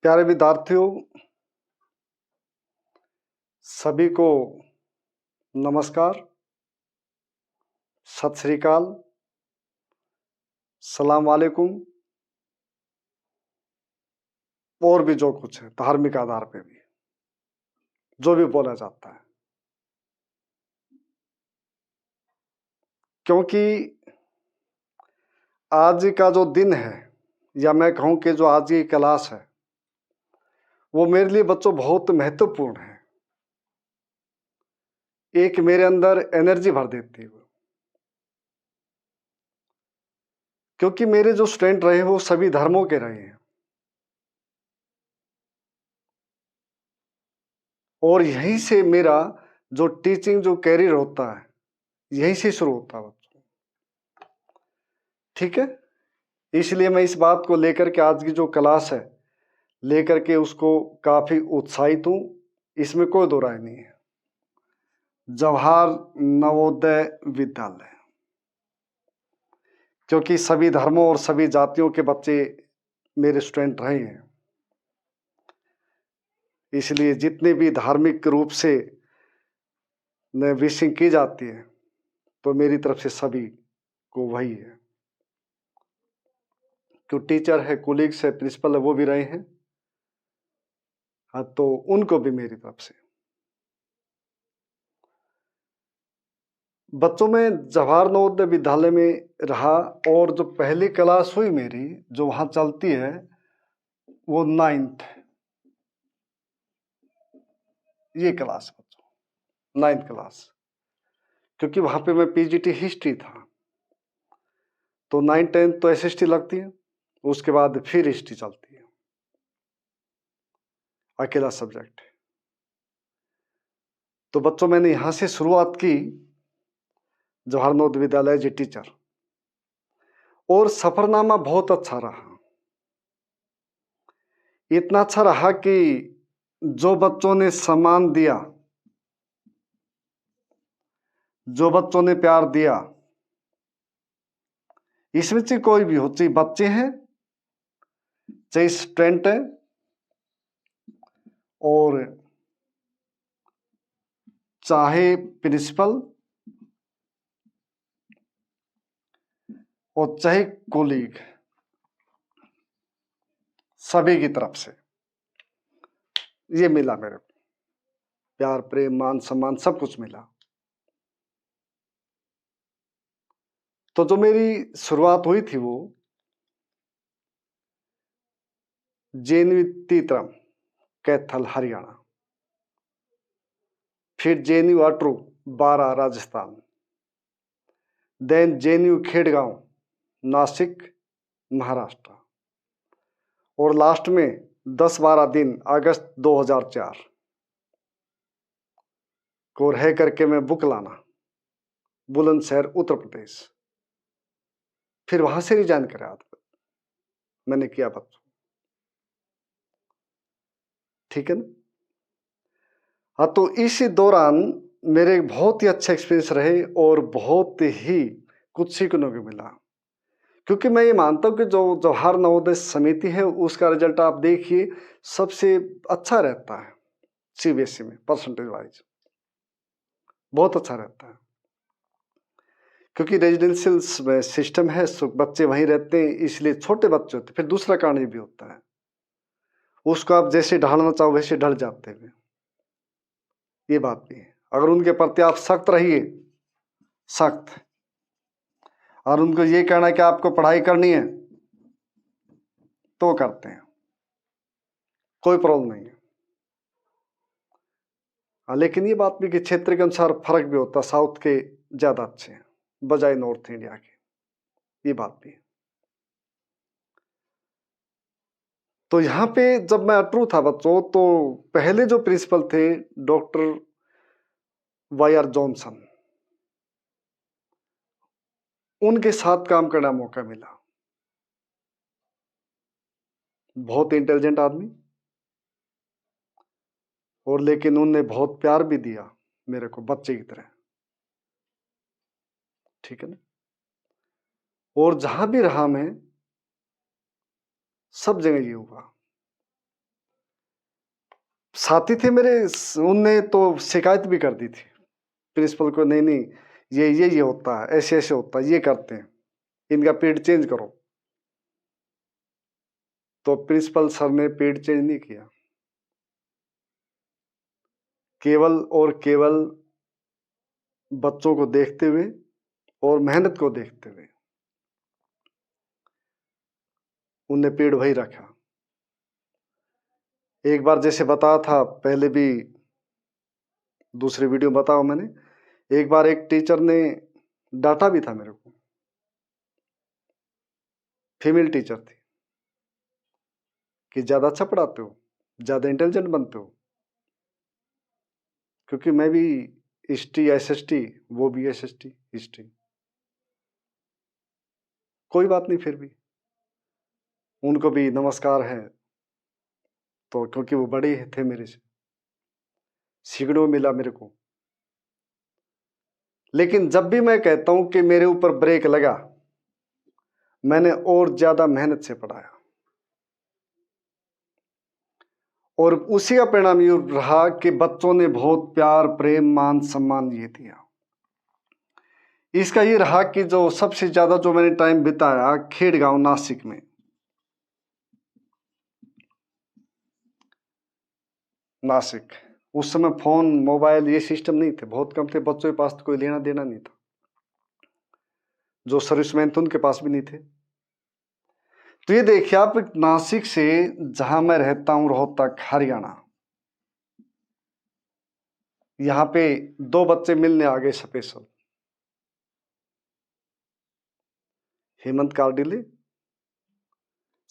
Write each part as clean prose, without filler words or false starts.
प्यारे विद्यार्थियों, सभी को नमस्कार, सत श्री अकाल, सलाम वालेकुम और भी जो कुछ है धार्मिक आधार पे भी जो भी बोला जाता है, क्योंकि आज का जो दिन है या मैं कहूँ कि जो आज की क्लास है वो मेरे लिए बच्चों बहुत महत्वपूर्ण है। एक मेरे अंदर एनर्जी भर देती है, क्योंकि मेरे जो स्टूडेंट रहे वो सभी धर्मों के रहे हैं और यहीं से मेरा जो टीचिंग जो कैरियर होता है यहीं से शुरू होता है बच्चों। ठीक है, इसलिए मैं इस बात को लेकर के आज की जो क्लास है लेकर के उसको काफ़ी उत्साहित हूँ, इसमें कोई दो राय नहीं है। जवाहर नवोदय विद्यालय, क्योंकि सभी धर्मों और सभी जातियों के बच्चे मेरे स्टूडेंट रहे हैं, इसलिए जितने भी धार्मिक रूप से विशिंग की जाती है तो मेरी तरफ से सभी को वही है। जो टीचर है, कोलीग्स है, प्रिंसिपल है, वो भी रहे हैं, हाँ, तो उनको भी मेरी तरफ से। बच्चों में जवाहर नवोदय विद्यालय में रहा और जो पहली क्लास हुई मेरी जो वहाँ चलती है वो 9th ये क्लास बच्चों, 9th क्लास, क्योंकि वहाँ पे मैं पीजीटी हिस्ट्री था तो 9th 10th तो एसएसटी लगती है, उसके बाद फिर हिस्ट्री चलती है, अकेला सब्जेक्ट। तो बच्चों मैंने यहाँ से शुरुआत की जवाहर नवोदय विद्यालय जी टीचर, और सफरनामा बहुत अच्छा रहा। इतना अच्छा रहा कि जो बच्चों ने सम्मान दिया, जो बच्चों ने प्यार दिया, इसमें से कोई भी हो, चाहे बच्चे हैं चाहे स्टूडेंट है और चाहे प्रिंसिपल और चाहे कोलीग, सभी की तरफ से ये मिला मेरे को, प्यार प्रेम मान सम्मान सब कुछ मिला। तो जो मेरी शुरुआत हुई थी वो जेएनयू तीतरम कैथल हरियाणा, फिर जेएनयू अटरू बारा राजस्थान, देन जेएनयू खेड़गांव नासिक महाराष्ट्र, और लास्ट में 10-12 दिन अगस्त 2004 को रह करके मैं बुकलाना बुलंदशहर उत्तर प्रदेश, फिर वहां से रिजाइन करा मैंने किया बच्चों। ठीक है ना? हाँ, तो इस दौरान मेरे बहुत ही अच्छे एक्सपीरियंस रहे और बहुत ही कुछ सीखने को मिला, क्योंकि मैं ये मानता हूँ कि जो जवाहर नवोदय समिति है उसका रिजल्ट आप देखिए सबसे अच्छा रहता है, सीबीएसई में परसेंटेज वाइज बहुत अच्छा रहता है, क्योंकि रेजिडेंशियल सिस्टम है, बच्चे वहीं रहते हैं, इसलिए छोटे बच्चे होते हैं। फिर दूसरा कारण ये भी होता है, उसको आप जैसे ढालना चाहो वैसे ढल जाते हैं, ये बात भी है। अगर उनके प्रति आप सख्त रहिए, सख्त, और उनको ये कहना है कि आपको पढ़ाई करनी है तो करते हैं, कोई प्रॉब्लम नहीं है। हाँ, लेकिन ये बात भी कि क्षेत्र के अनुसार फर्क भी होता है, साउथ के ज्यादा अच्छे हैं बजाय नॉर्थ इंडिया के, ये बात भी है। तो यहाँ पे जब मैं अटरू था बच्चों, तो पहले जो प्रिंसिपल थे डॉक्टर वाई.आर. जॉनसन, उनके साथ काम करने का मौका मिला। बहुत इंटेलिजेंट आदमी, और लेकिन उनने बहुत प्यार भी दिया मेरे को बच्चे की तरह। ठीक है ना? और जहां भी रहा मैं, सब जगह ये हुआ साथी थे मेरे, उनने तो शिकायत भी कर दी थी प्रिंसिपल को, नहीं नहीं ये होता है, ऐसे ऐसे होता है, ये करते हैं, इनका पीरियड चेंज करो। तो प्रिंसिपल सर ने पीरियड चेंज नहीं किया, केवल और केवल बच्चों को देखते हुए और मेहनत को देखते हुए उनने पीरियड वही रखा। एक बार जैसे बताया था पहले भी, दूसरे वीडियो में बताओ मैंने, एक बार एक टीचर ने डांटा भी था मेरे को, फीमेल टीचर थी, कि ज्यादा अच्छा पढ़ाते हो, ज्यादा इंटेलिजेंट बनते हो, क्योंकि मैं भी हिस्ट्री SST, वो भी SST हिस्ट्री। कोई बात नहीं, फिर भी उनको भी नमस्कार है, तो क्योंकि वो बड़े थे मेरे से, सीखने मिला मेरे को। लेकिन जब भी मैं कहता हूं कि मेरे ऊपर ब्रेक लगा, मैंने और ज्यादा मेहनत से पढ़ाया, और उसी का परिणाम ये रहा कि बच्चों ने बहुत प्यार, प्रेम, मान, सम्मान ये दिया। इसका ये रहा कि जो सबसे ज्यादा जो मैंने टाइम बिताया खेड़गांव नासिक में, नासिक, उस समय फोन, मोबाइल ये सिस्टम नहीं थे, बहुत कम थे, बच्चों के पास तो कोई लेना देना नहीं था, जो सर्विसमैन थे उनके पास भी नहीं थे। तो ये देखिए आप, नासिक से जहां मैं रहता हूं रोहतक हरियाणा, यहां पे 2 बच्चे मिलने आ गए स्पेशल, हेमंत कार्डिले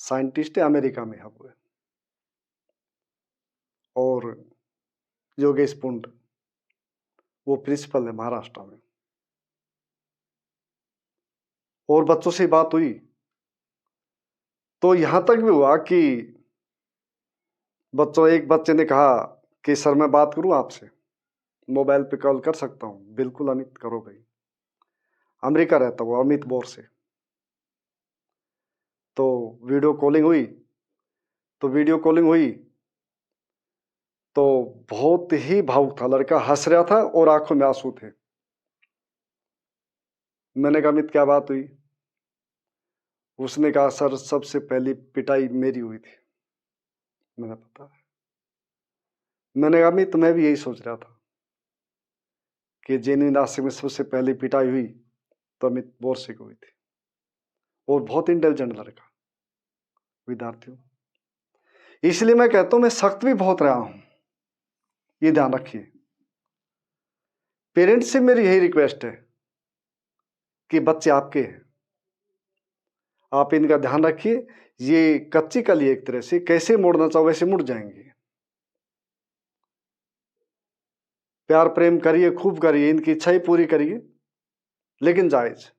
साइंटिस्ट है, अमेरिका में है वो, और योगेश पुंड वो प्रिंसिपल है महाराष्ट्र में। और बच्चों से बात हुई तो यहां तक भी हुआ कि एक बच्चे ने कहा कि सर मैं बात करूं आपसे, मोबाइल पे कॉल कर सकता हूं? बिल्कुल अमित, करो भाई। अमेरिका रहता हुआ अमित बोर से। तो वीडियो कॉलिंग हुई, तो बहुत ही भावुक था लड़का, हंस रहा था और आंखों में आंसू थे। मैंने कहा अमित क्या बात हुई? उसने कहा सर सबसे पहली पिटाई मेरी हुई थी। मैंने पता है। मैंने कहा अमित मैं भी यही सोच रहा था कि जेनी नासिक में सबसे पहली पिटाई हुई तो अमित बोर से हुई थी, और बहुत इंटेलिजेंट लड़का, विद्यार्थियों। इसलिए मैं कहता हूं मैं सख्त भी बहुत रहा हूं, ये ध्यान रखिए। पेरेंट्स से मेरी यही रिक्वेस्ट है कि बच्चे आपके हैं, आप इनका ध्यान रखिए। ये कच्ची कली एक तरह से, कैसे मोड़ना चाहो वैसे मुड़ जाएंगे। प्यार प्रेम करिए, खूब करिए, इनकी इच्छा ही पूरी करिए, लेकिन जायज,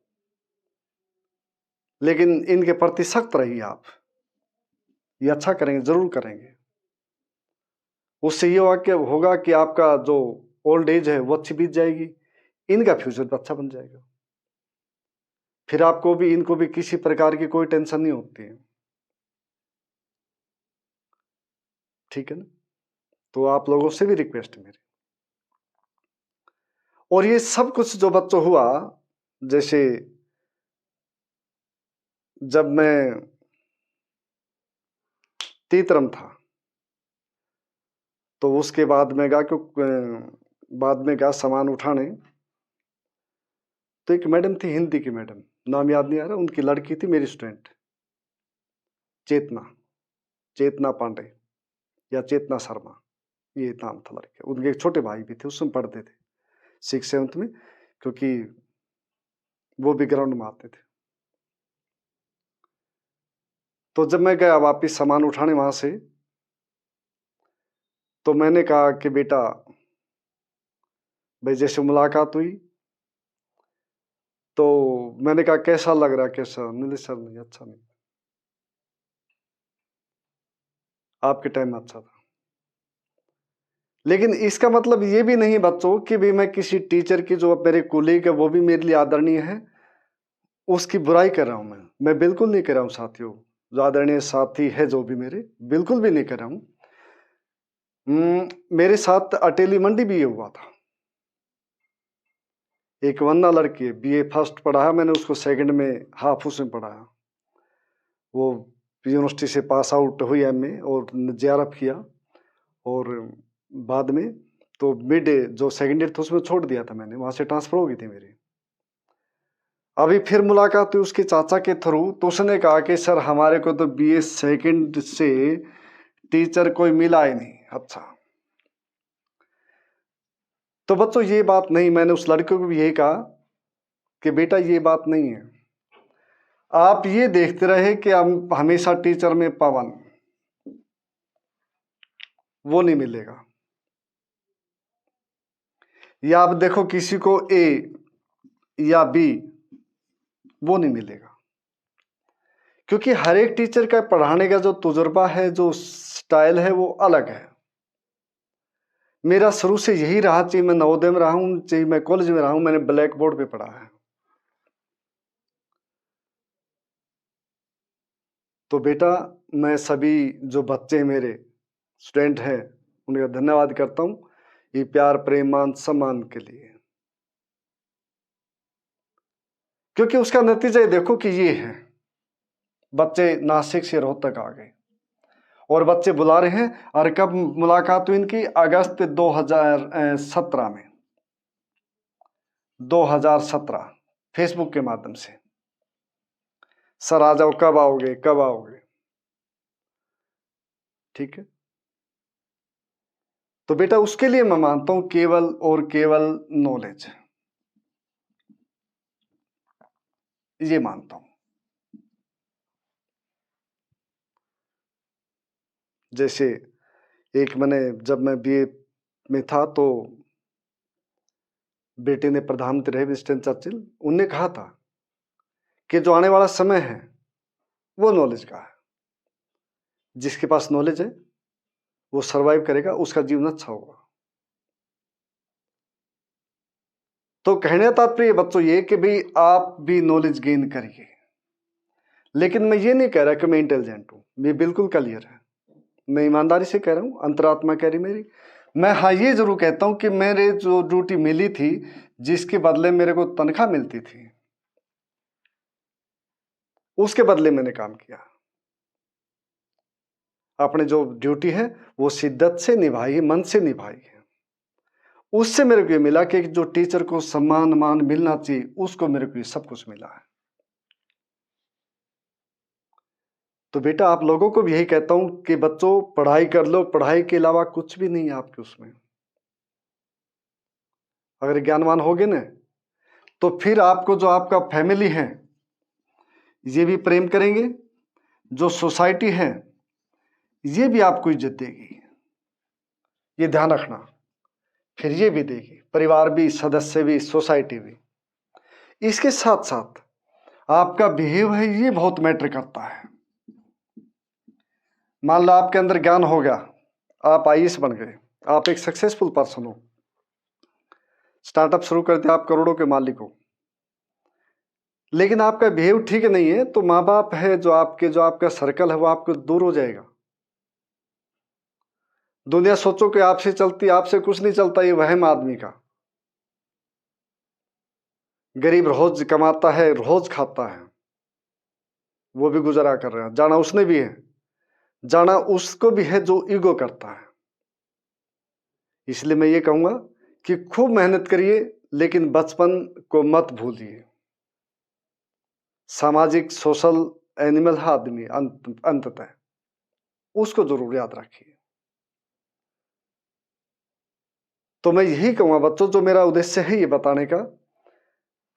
लेकिन इनके प्रति सख्त रहिए आप। ये अच्छा करेंगे, जरूर करेंगे। उससे ये होगा कि आपका जो ओल्ड एज है वो अच्छी बीत जाएगी, इनका फ्यूचर अच्छा बन जाएगा, फिर आपको भी इनको भी किसी प्रकार की कोई टेंशन नहीं होती है। ठीक है ना? तो आप लोगों से भी रिक्वेस्ट है मेरी। और ये सब कुछ जो बच्चों हुआ, जैसे जब मैं तीतरम था तो उसके बाद में गया सामान उठाने, तो एक मैडम थी, हिंदी की मैडम, नाम याद नहीं आ रहा, उनकी लड़की थी मेरी स्टूडेंट, चेतना पांडे या चेतना शर्मा, ये नाम था लड़के। उनके एक छोटे भाई भी थे, उसमें पढ़ते थे 6th-7th में, क्योंकि वो भी ग्राउंड में आते थे। तो जब मैं गया वापिस सामान उठाने वहां से, तो मैंने कहा कि बेटा भाई, जैसे मुलाकात हुई तो मैंने कहा कैसा लग रहा है? कैसा? नहीं सर नहीं, अच्छा नहीं, आपके टाइम में अच्छा था। लेकिन इसका मतलब ये भी नहीं बच्चों कि भी मैं किसी टीचर की, जो मेरे कुलीग है वो भी मेरे लिए आदरणीय है, उसकी बुराई कर रहा हूं। मैं बिल्कुल नहीं कर रहा हूं साथियों, जो आदरणीय साथी है जो भी मेरे, बिल्कुल भी नहीं कर रहा हूं। मेरे साथ अटेली मंडी भी ये हुआ था। एक वंदना लड़की है, बीए फर्स्ट पढ़ा है मैंने, उसको सेकंड में हाफ उसमें पढ़ाया। वो यूनिवर्सिटी से पास आउट हुई एमए और जेआरएफ किया, और बाद में तो मिड जो सेकंड ईयर था उसमें छोड़ दिया था मैंने, वहाँ से ट्रांसफर हो गई थी मेरी। अभी फिर मुलाकात हुई उसके चाचा के थ्रू, तो उसने कहा कि सर हमारे को तो बीए सेकंड से टीचर कोई मिला ही नहीं। अच्छा, तो बच्चों ये बात नहीं, मैंने उस लड़के को भी यही कहा कि बेटा ये बात नहीं है, आप ये देखते रहे कि हम हमेशा टीचर में पवन, वो नहीं मिलेगा। या आप देखो किसी को ए या बी, वो नहीं मिलेगा, क्योंकि हर एक टीचर का पढ़ाने का जो तजुर्बा है, जो स्टाइल है, वो अलग है। मेरा शुरू से यही रहा, चाहे मैं नवोदय में रहा हूं, चाहे मैं कॉलेज में रहा हूं, मैंने ब्लैक बोर्ड पे पढ़ा है। तो बेटा मैं सभी जो बच्चे मेरे स्टूडेंट हैं उनका धन्यवाद करता हूं, ये प्यार प्रेम मान सम्मान के लिए, क्योंकि उसका नतीजा ये देखो कि ये है, बच्चे नासिक से रोहतक आ गए और बच्चे बुला रहे हैं। और कब मुलाकात हुई इनकी? अगस्त 2017 में, 2017 फेसबुक के माध्यम से, सर आ जाओ, कब आओगे, कब आओगे? ठीक है, तो बेटा उसके लिए मैं मानता हूं केवल और केवल नॉलेज, ये मानता हूं। जैसे एक मैंने, जब मैं बीए में था तो बेटे ने प्रधानमंत्री रहे विंस्टन चर्चिल, उनने कहा था कि जो आने वाला समय है वो नॉलेज का है, जिसके पास नॉलेज है वो सरवाइव करेगा, उसका जीवन अच्छा होगा। तो कहने का तात्पर्य बच्चों ये कि भाई आप भी नॉलेज गेन करिए, लेकिन मैं ये नहीं कह रहा कि मैं इंटेलिजेंट हूं, मैं बिल्कुल क्लियर है, मैं ईमानदारी से कह रहा हूं, अंतरात्मा कह रही मेरी। मैं हाँ ये जरूर कहता हूं कि मेरे जो ड्यूटी मिली थी, जिसके बदले मेरे को तनख्वाह मिलती थी, उसके बदले मैंने काम किया। अपने जो ड्यूटी है वो शिद्दत से निभाई है, मन से निभाई है। उससे मेरे को ये मिला कि जो टीचर को सम्मान मान मिलना चाहिए, उसको मेरे को ये सब कुछ मिला है। तो बेटा आप लोगों को भी यही कहता हूं कि बच्चों पढ़ाई कर लो, पढ़ाई के अलावा कुछ भी नहीं है आपके उसमें। अगर ज्ञानवान होगे ना, तो फिर आपको जो आपका फैमिली है ये भी प्रेम करेंगे, जो सोसाइटी है ये भी आपको इज्जत देगी, ये ध्यान रखना। फिर ये भी देगी, परिवार भी, सदस्य भी, सोसाइटी भी। इसके साथ साथ आपका बिहेव है, ये बहुत मैटर करता है। मान लो आपके अंदर ज्ञान हो गया, आप आईएएस बन गए, आप एक सक्सेसफुल पर्सन हो, स्टार्टअप शुरू कर दिया, आप करोड़ों के मालिक हो, लेकिन आपका बिहेव ठीक नहीं है, तो माँ बाप है, जो आपका सर्कल है, वो आपको दूर हो जाएगा। दुनिया सोचो कि आपसे चलती, आपसे कुछ नहीं चलता, ये वहम आदमी का। गरीब रोज कमाता है, रोज खाता है, वो भी गुजारा कर रहा है, जाना उसने भी है, जाना उसको भी है जो ईगो करता है। इसलिए मैं ये कहूंगा कि खूब मेहनत करिए, लेकिन बचपन को मत भूलिए। सामाजिक सोशल एनिमल है आदमी, अंततः उसको जरूर याद रखिए। तो मैं यही कहूंगा बच्चों, जो मेरा उद्देश्य है ये बताने का,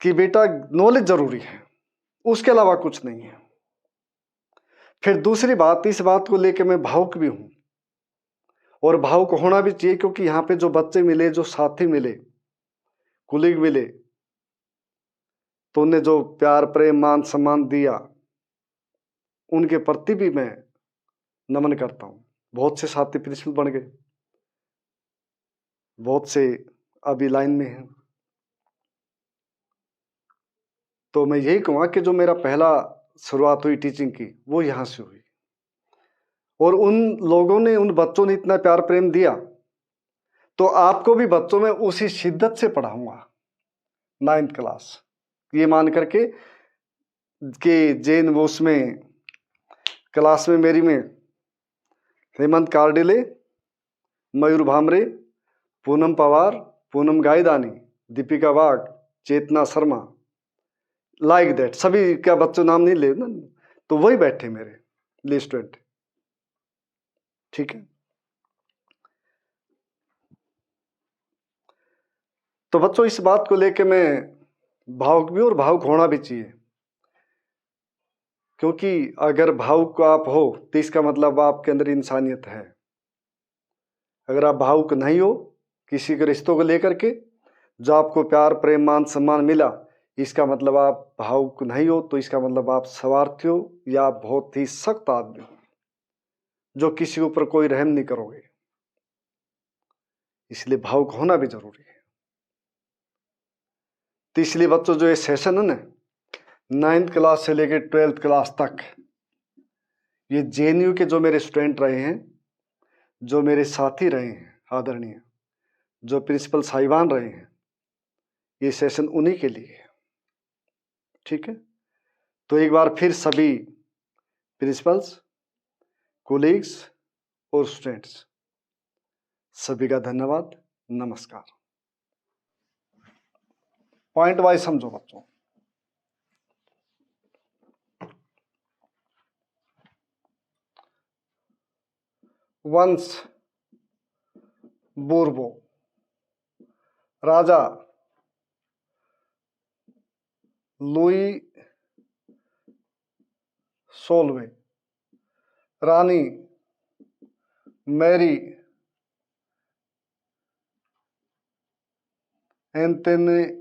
कि बेटा नॉलेज जरूरी है, उसके अलावा कुछ नहीं है। फिर दूसरी बात, इस बात को लेकर मैं भावुक भी हूं, और भावुक होना भी चाहिए, क्योंकि यहाँ पे जो बच्चे मिले, जो साथी मिले, कुलीग मिले, तो उन्हें जो प्यार प्रेम मान सम्मान दिया, उनके प्रति भी मैं नमन करता हूं। बहुत से साथी प्रिंसिपल बन गए, बहुत से अभी लाइन में हैं। तो मैं यही कहूँगा कि जो मेरा पहला शुरुआत हुई टीचिंग की, वो यहाँ से हुई, और उन लोगों ने, उन बच्चों ने इतना प्यार प्रेम दिया, तो आपको भी बच्चों में उसी शिद्दत से पढ़ाऊंगा 9th क्लास, ये मान करके कि जैन वो उसमें क्लास में मेरी में हेमंत कार्डिले, मयूर भामरे, पूनम पवार, पूनम गायदानी, दीपिका वाघ, चेतना शर्मा, लाइक दैट, सभी का बच्चों नाम नहीं ले ना, तो वही बैठे मेरे लिस्ट 20। ठीक है, तो बच्चों इस बात को लेके मैं भावुक भी, और भावुक होना भी चाहिए, क्योंकि अगर भावुक आप हो तो इसका मतलब आपके अंदर इंसानियत है। अगर आप भावुक नहीं हो किसी के रिश्तों को लेकर के, जो आपको प्यार प्रेम मान सम्मान मिला, इसका मतलब आप भावुक नहीं हो, तो इसका मतलब आप स्वार्थी हो या बहुत ही सख्त आदमी हो, जो किसी के ऊपर कोई रहम नहीं करोगे। इसलिए भावुक होना भी जरूरी है। तो इसलिए बच्चों जो ये सेशन है ना 9th क्लास से लेकर 12th क्लास तक, ये JNU के जो मेरे स्टूडेंट रहे हैं, जो मेरे साथी रहे हैं आदरणीय, जो प्रिंसिपल साहिबान रहे हैं, ये सेशन उन्हीं के लिए है। ठीक है, तो एक बार फिर सभी प्रिंसिपल्स, कोलीग्स और स्टूडेंट्स सभी का धन्यवाद, नमस्कार। पॉइंट वाइज समझो बच्चों। वंश बूर्बो, राजा लुई 16वें, रानी मैरी एंटोनियत,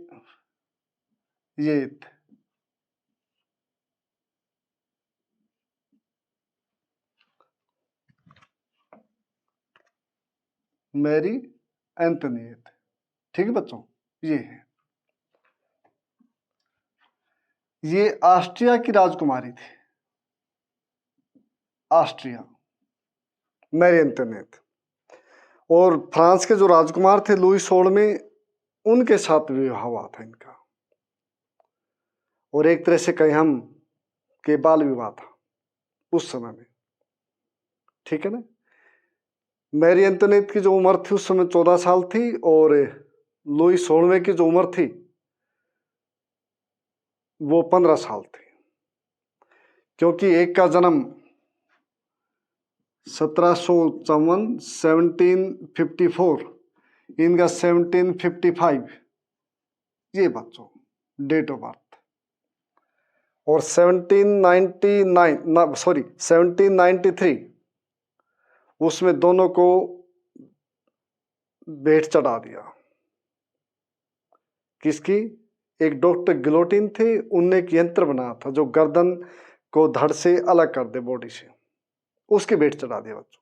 मैरी एंटोनियत। ठीक है बच्चों, ये है, ये ऑस्ट्रिया की राजकुमारी थी, ऑस्ट्रिया, मैरी एंटोनियत। और फ्रांस के जो राजकुमार थे लुई 16वें, उनके साथ विवाह हुआ था इनका, और एक तरह से कहें हम कि बाल विवाह था उस समय में। ठीक है ना, मैरी एंटोनियत की जो उम्र थी उस समय 14 साल थी, और लुई 16वें की जो उम्र थी वो 15 साल थी, क्योंकि एक का जन्म 1754, 1754, इनका 1755, ये बच्चों डेट ऑफ बर्थ। और 1793 उसमें दोनों को भेंट चढ़ा दिया। किसकी? एक डॉक्टर गिलोटिन थे, उनने एक यंत्र बनाया था जो गर्दन को धड़ से अलग कर दे बॉडी से, उसके भेंट चढ़ा दिया बच्चों।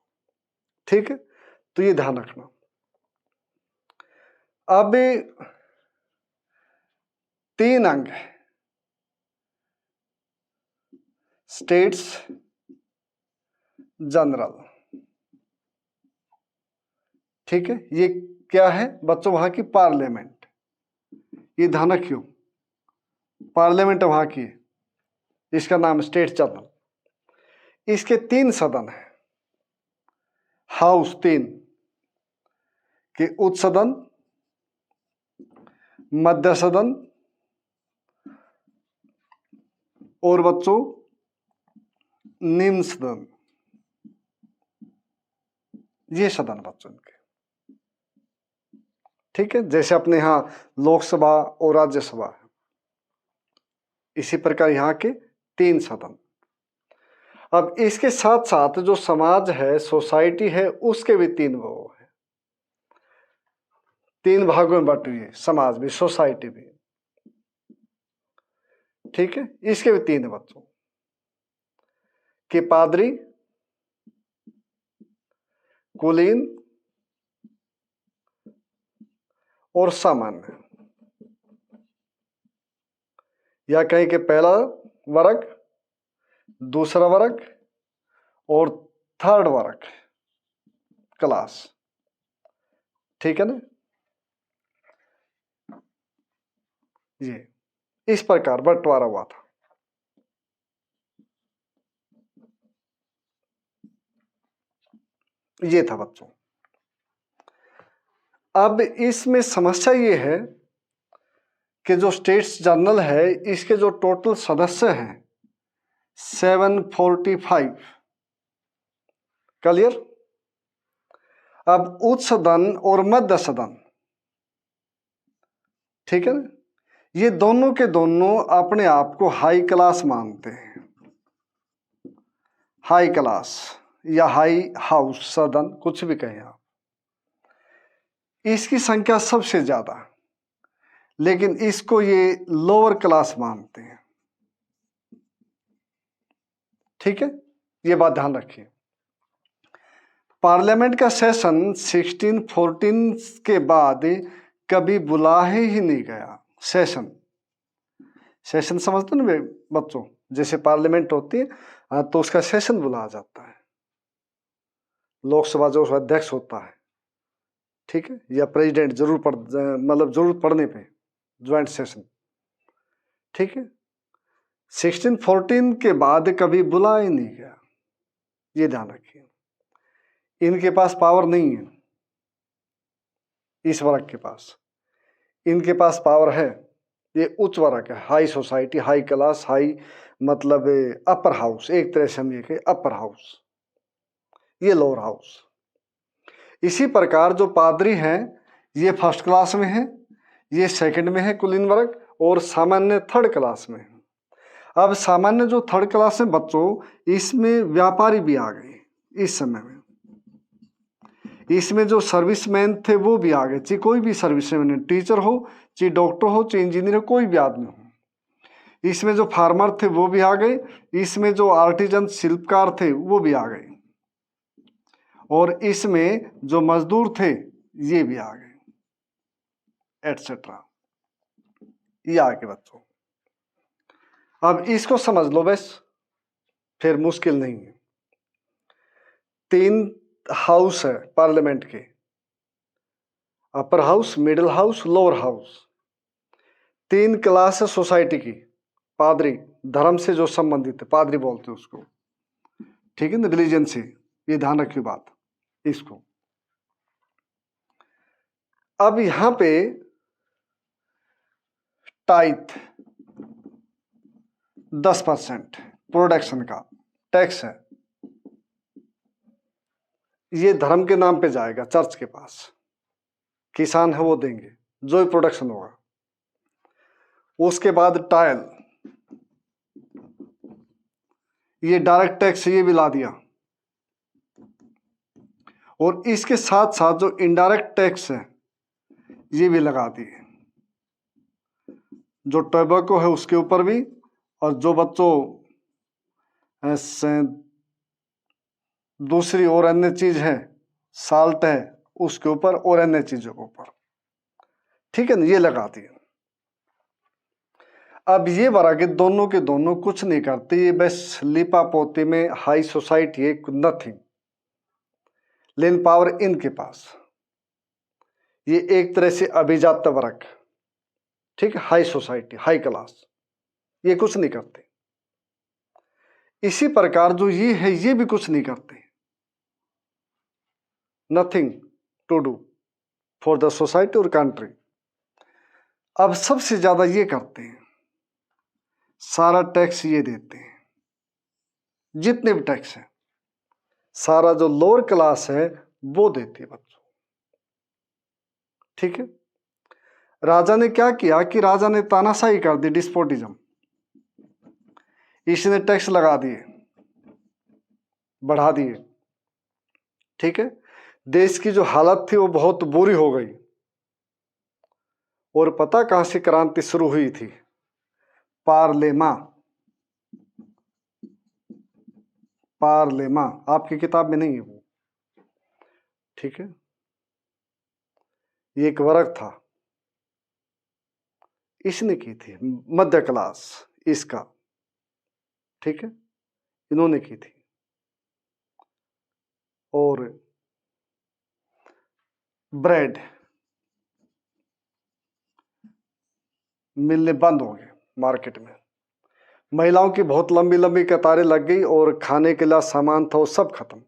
ठीक है, तो ये ध्यान रखना। अब 3 अंग है, स्टेट्स जनरल। ठीक है, ये क्या है बच्चों? वहां की पार्लियामेंट, ये ध्यान रखियो, पार्लियामेंट वहां की, इसका नाम स्टेट जनरल। इसके 3 सदन है, हाउस 3 कि उच्च सदन, मध्य सदन और बच्चों निम्न सदन। ये सदन बच्चों के, ठीक है, जैसे अपने यहाँ लोकसभा और राज्यसभा है, इसी प्रकार यहाँ के 3 सदन। अब इसके साथ साथ जो समाज है, सोसाइटी है, उसके भी 3 वो है, 3 भागों में बटी हुई है समाज भी, सोसाइटी भी। ठीक है, इसके भी 3 बच्चों कि पादरी, कुलीन और सामान्य, या कहीं के पहला वर्ग, दूसरा वर्ग और थर्ड वर्ग क्लास, ठीक है ना। ये इस प्रकार बंटवारा हुआ था। ये था बच्चों। अब इसमें समस्या ये है कि जो स्टेट्स जर्नल है इसके जो टोटल सदस्य हैं 745। क्लियर। अब उच्च सदन और मध्य सदन, ठीक है ना, ये दोनों के दोनों अपने आप को हाई क्लास मानते हैं। हाई क्लास या हाई हाउस, सदन, कुछ भी कहें आप। इसकी संख्या सबसे ज्यादा, लेकिन इसको ये लोअर क्लास मानते हैं। ठीक है, ये बात ध्यान रखिए। पार्लियामेंट का सेशन 1614 के बाद कभी बुला ही नहीं गया। सेशन, सेशन समझते ना बच्चों, जैसे पार्लियामेंट होती है तो उसका सेशन बुलाया जाता है। लोकसभा जो अध्यक्ष होता है, ठीक है, या प्रेसिडेंट जरूर मतलब जरूरत पड़ने पे ज्वाइंट सेशन, ठीक है। 1614 के बाद कभी बुलाया ही नहीं गया, ये ध्यान रखिए। इनके पास पावर नहीं है, इस वर्ग के पास। इनके पास पावर है, ये उच्च वर्ग है, high society, high class, high मतलब अपर हाउस, एक तरह से हम ये कहें अपर हाउस, ये लोअर हाउस। इसी प्रकार जो पादरी हैं ये फर्स्ट क्लास में है, ये सेकंड में है कुलीन वर्ग, और सामान्य थर्ड क्लास में है। अब सामान्य जो थर्ड क्लास है बच्चों, इसमें व्यापारी भी आ गए इस समय में। इसमें जो सर्विसमैन थे वो भी आ गए, चाहे कोई भी सर्विसमैन, टीचर हो, चाहे डॉक्टर हो, चाहे इंजीनियर हो, कोई भी आदमी हो। इसमें जो फार्मर थे वो भी आ गए, इसमें जो आर्टिजन शिल्पकार थे वो भी आ गए, और इसमें जो मजदूर थे ये भी आ गए, एटसेट्रा। ये आ गए बच्चों। अब इसको समझ लो बस, फिर मुश्किल नहीं है। 3 हाउस है पार्लियामेंट के, upper house, middle house, lower house. 3 class है सोसाइटी की। पादरी, धर्म से जो संबंधित है, पादरी बोलते हैं उसको, ठीक है ना, रिलीजन से। ये ध्यान रखिए बात इसको। अब यहां पे टाइथ 10% प्रोडक्शन का टैक्स है, ये धर्म के नाम पे जाएगा चर्च के पास। किसान है वो देंगे जो भी प्रोडक्शन होगा। उसके बाद टाइल, ये डायरेक्ट टैक्स ये भी ला दिया, और इसके साथ साथ जो इनडायरेक्ट टैक्स है ये भी लगा दिए, जो टोबैको है उसके ऊपर भी, और जो बच्चों दूसरी और अन्य चीज है, साल्ट है उसके ऊपर, और अन्य चीजों के ऊपर, ठीक है ना, ये लगा दिए। अब ये वर्ग दोनों के दोनों कुछ नहीं करते, ये बस लिपा पोती में हाई सोसाइटी है, नथिंग, लेकिन पावर इनके पास। ये एक तरह से अभिजात वर्ग, ठीक है, हाई सोसाइटी, हाई क्लास, ये कुछ नहीं करते। इसी प्रकार जो ये है ये भी कुछ नहीं करते, nothing to do for the society और कंट्री। अब सबसे ज्यादा ये करते हैं, सारा टैक्स ये देते हैं, जितने भी टैक्स है सारा जो लोअर क्लास है वो देती है बच्चों, ठीक है। राजा ने क्या किया कि राजा ने तानाशाही कर दी, डिस्पोटिज्म। इसने टैक्स लगा दिए, बढ़ा दिए, ठीक है। देश की जो हालत थी वो बहुत बुरी हो गई। और पता कहां से क्रांति शुरू हुई थी? पार्लेमा, पार्लेमा आपकी किताब में नहीं है वो, ठीक है। ये एक वर्ग था, इसने की थी, मध्य क्लास इसका, ठीक है, इन्होंने की थी। और ब्रेड मिलने बंद हो गए मार्केट में। महिलाओं की बहुत लंबी लंबी कतारें लग गई और खाने के लिए सामान था वो सब खत्म।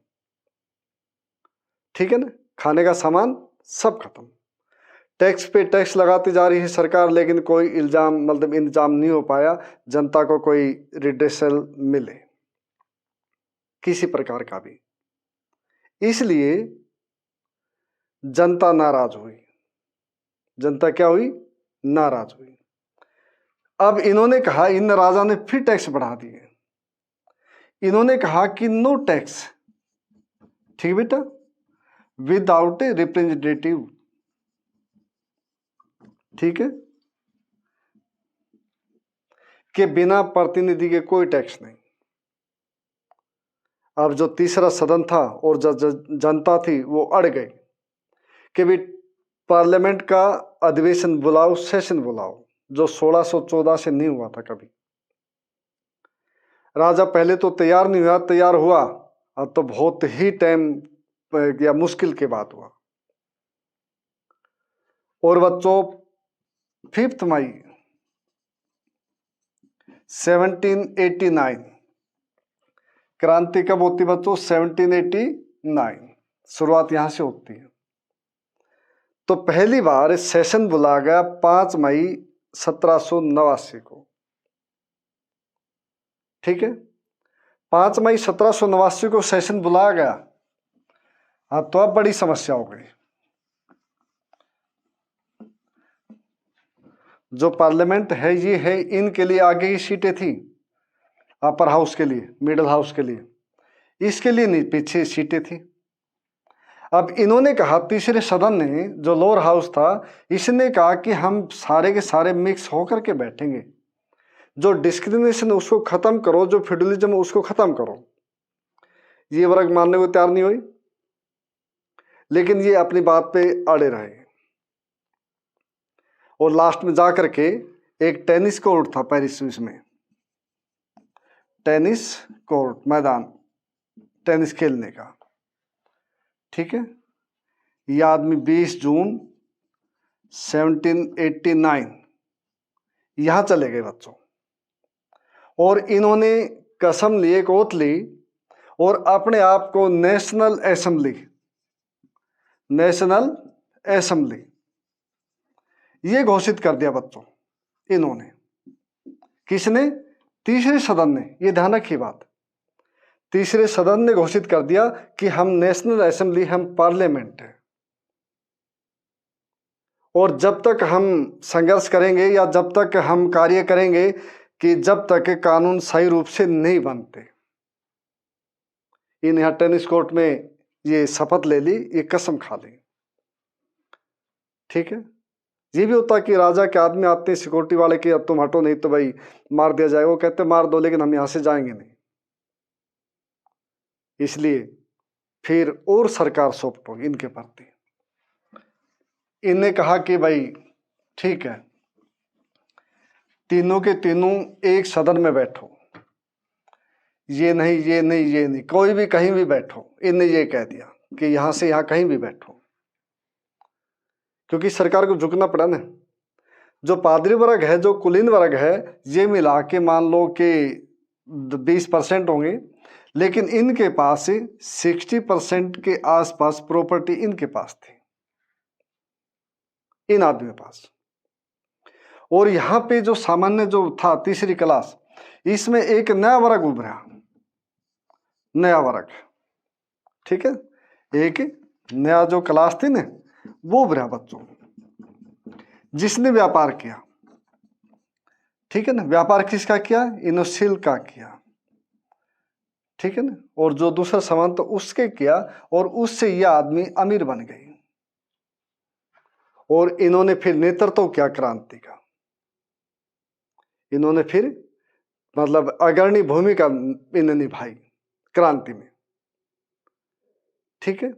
ठीक है ना, खाने का सामान सब खत्म। टैक्स पे टैक्स लगाती जा रही है सरकार, लेकिन कोई इल्जाम मतलब इंतजाम नहीं हो पाया जनता को कोई रिड्रेसल मिले किसी प्रकार का भी। इसलिए जनता नाराज हुई। जनता क्या हुई? नाराज हुई। अब इन्होंने कहा, इन राजा ने फिर टैक्स बढ़ा दिए। इन्होंने कहा कि नो टैक्स, ठीक बेटा, विदाउट ए रिप्रेजेंटेटिव, ठीक है, कि बिना प्रतिनिधि के कोई टैक्स नहीं। अब जो तीसरा सदन था और जो जनता थी वो अड़ गई कि भी पार्लियामेंट का अधिवेशन बुलाओ, सेशन बुलाओ, जो 1614 से नहीं हुआ था कभी। राजा पहले तो तैयार नहीं हुआ, तैयार हुआ अब तो बहुत ही टाइम या मुश्किल के बाद हुआ। और बच्चों 5 मई 1789 क्रांति कब होती बच्चों? 1789, शुरुआत यहां से होती है। तो पहली बार सेशन बुलाया गया 5 मई 1789 को, ठीक है, 5 मई 1789 को सेशन बुलाया गया। हाँ, तो अब बड़ी समस्या हो गई। जो पार्लियामेंट है ये है, इनके लिए आगे की सीटें थी, अपर हाउस के लिए, मिडिल हाउस के लिए, इसके लिए नहीं, पीछे सीटें थी। अब इन्होंने कहा, तीसरे सदन ने जो लोअर हाउस था, इसने कहा कि हम सारे के सारे मिक्स होकर के बैठेंगे, जो डिस्क्रिमिनेशन उसको खत्म करो, जो फ्यूडलिज्म उसको खत्म करो। ये वर्ग मानने को तैयार नहीं हुई, लेकिन ये अपनी बात पे अड़े रहे। और लास्ट में जाकर के एक टेनिस कोर्ट था पेरिस में, टेनिस कोर्ट, मैदान टेनिस खेलने का, ठीक है, ये आदमी 20 जून 1789 यहां चले गए बच्चों। और इन्होंने कसम ली, एक ओथ ली, और अपने आप को नेशनल असेंबली ये घोषित कर दिया बच्चों इन्होंने। किसने? तीसरे सदन ने। ये ध्यान रखिए बात, तीसरे सदन ने घोषित कर दिया कि हम नेशनल असेंबली, हम पार्लियामेंट है, और जब तक हम संघर्ष करेंगे या जब तक हम कार्य करेंगे कि जब तक कानून सही रूप से नहीं बनते। इन यहाँ टेनिस कोर्ट में ये शपथ ले ली, ये कसम खा ली, ठीक है। ये भी होता कि राजा के आदमी आते हैं सिक्योरिटी वाले कि अब तुम हटो नहीं तो भाई मार दिया जाएगा। वो कहते मार दो लेकिन हम यहां से जाएंगे नहीं। इसलिए फिर और सरकार सॉफ्ट होगी इनके प्रति। इनने कहा कि भाई ठीक है, तीनों के तीनों एक सदन में बैठो, ये नहीं ये नहीं ये नहीं, कोई भी कहीं भी बैठो। इनने ये कह दिया कि यहां से यहां कहीं भी बैठो, क्योंकि सरकार को झुकना पड़ा ना। जो पादरी वर्ग है, जो कुलीन वर्ग है, ये मिला के मान लो कि 20% होंगे, लेकिन इनके पास 60% के आसपास प्रॉपर्टी इनके पास थी, इन आदमियों के पास। और यहां पे जो सामान्य जो था तीसरी क्लास, इसमें एक नया वर्ग उभरा, नया वर्ग, ठीक है, एक नया जो क्लास थी ना वो उभरा बच्चों, जिसने व्यापार किया, ठीक है ना। व्यापार किसका किया? इनोसिल का किया, ठीक है ना। और जो दूसरा सामान तो उसके किया, और उससे यह आदमी अमीर बन गई। और इन्होंने फिर नेतृत्व किया क्रांति का, इन्होंने फिर मतलब अग्रणी भूमिका इन्होंने निभाई क्रांति में, ठीक है।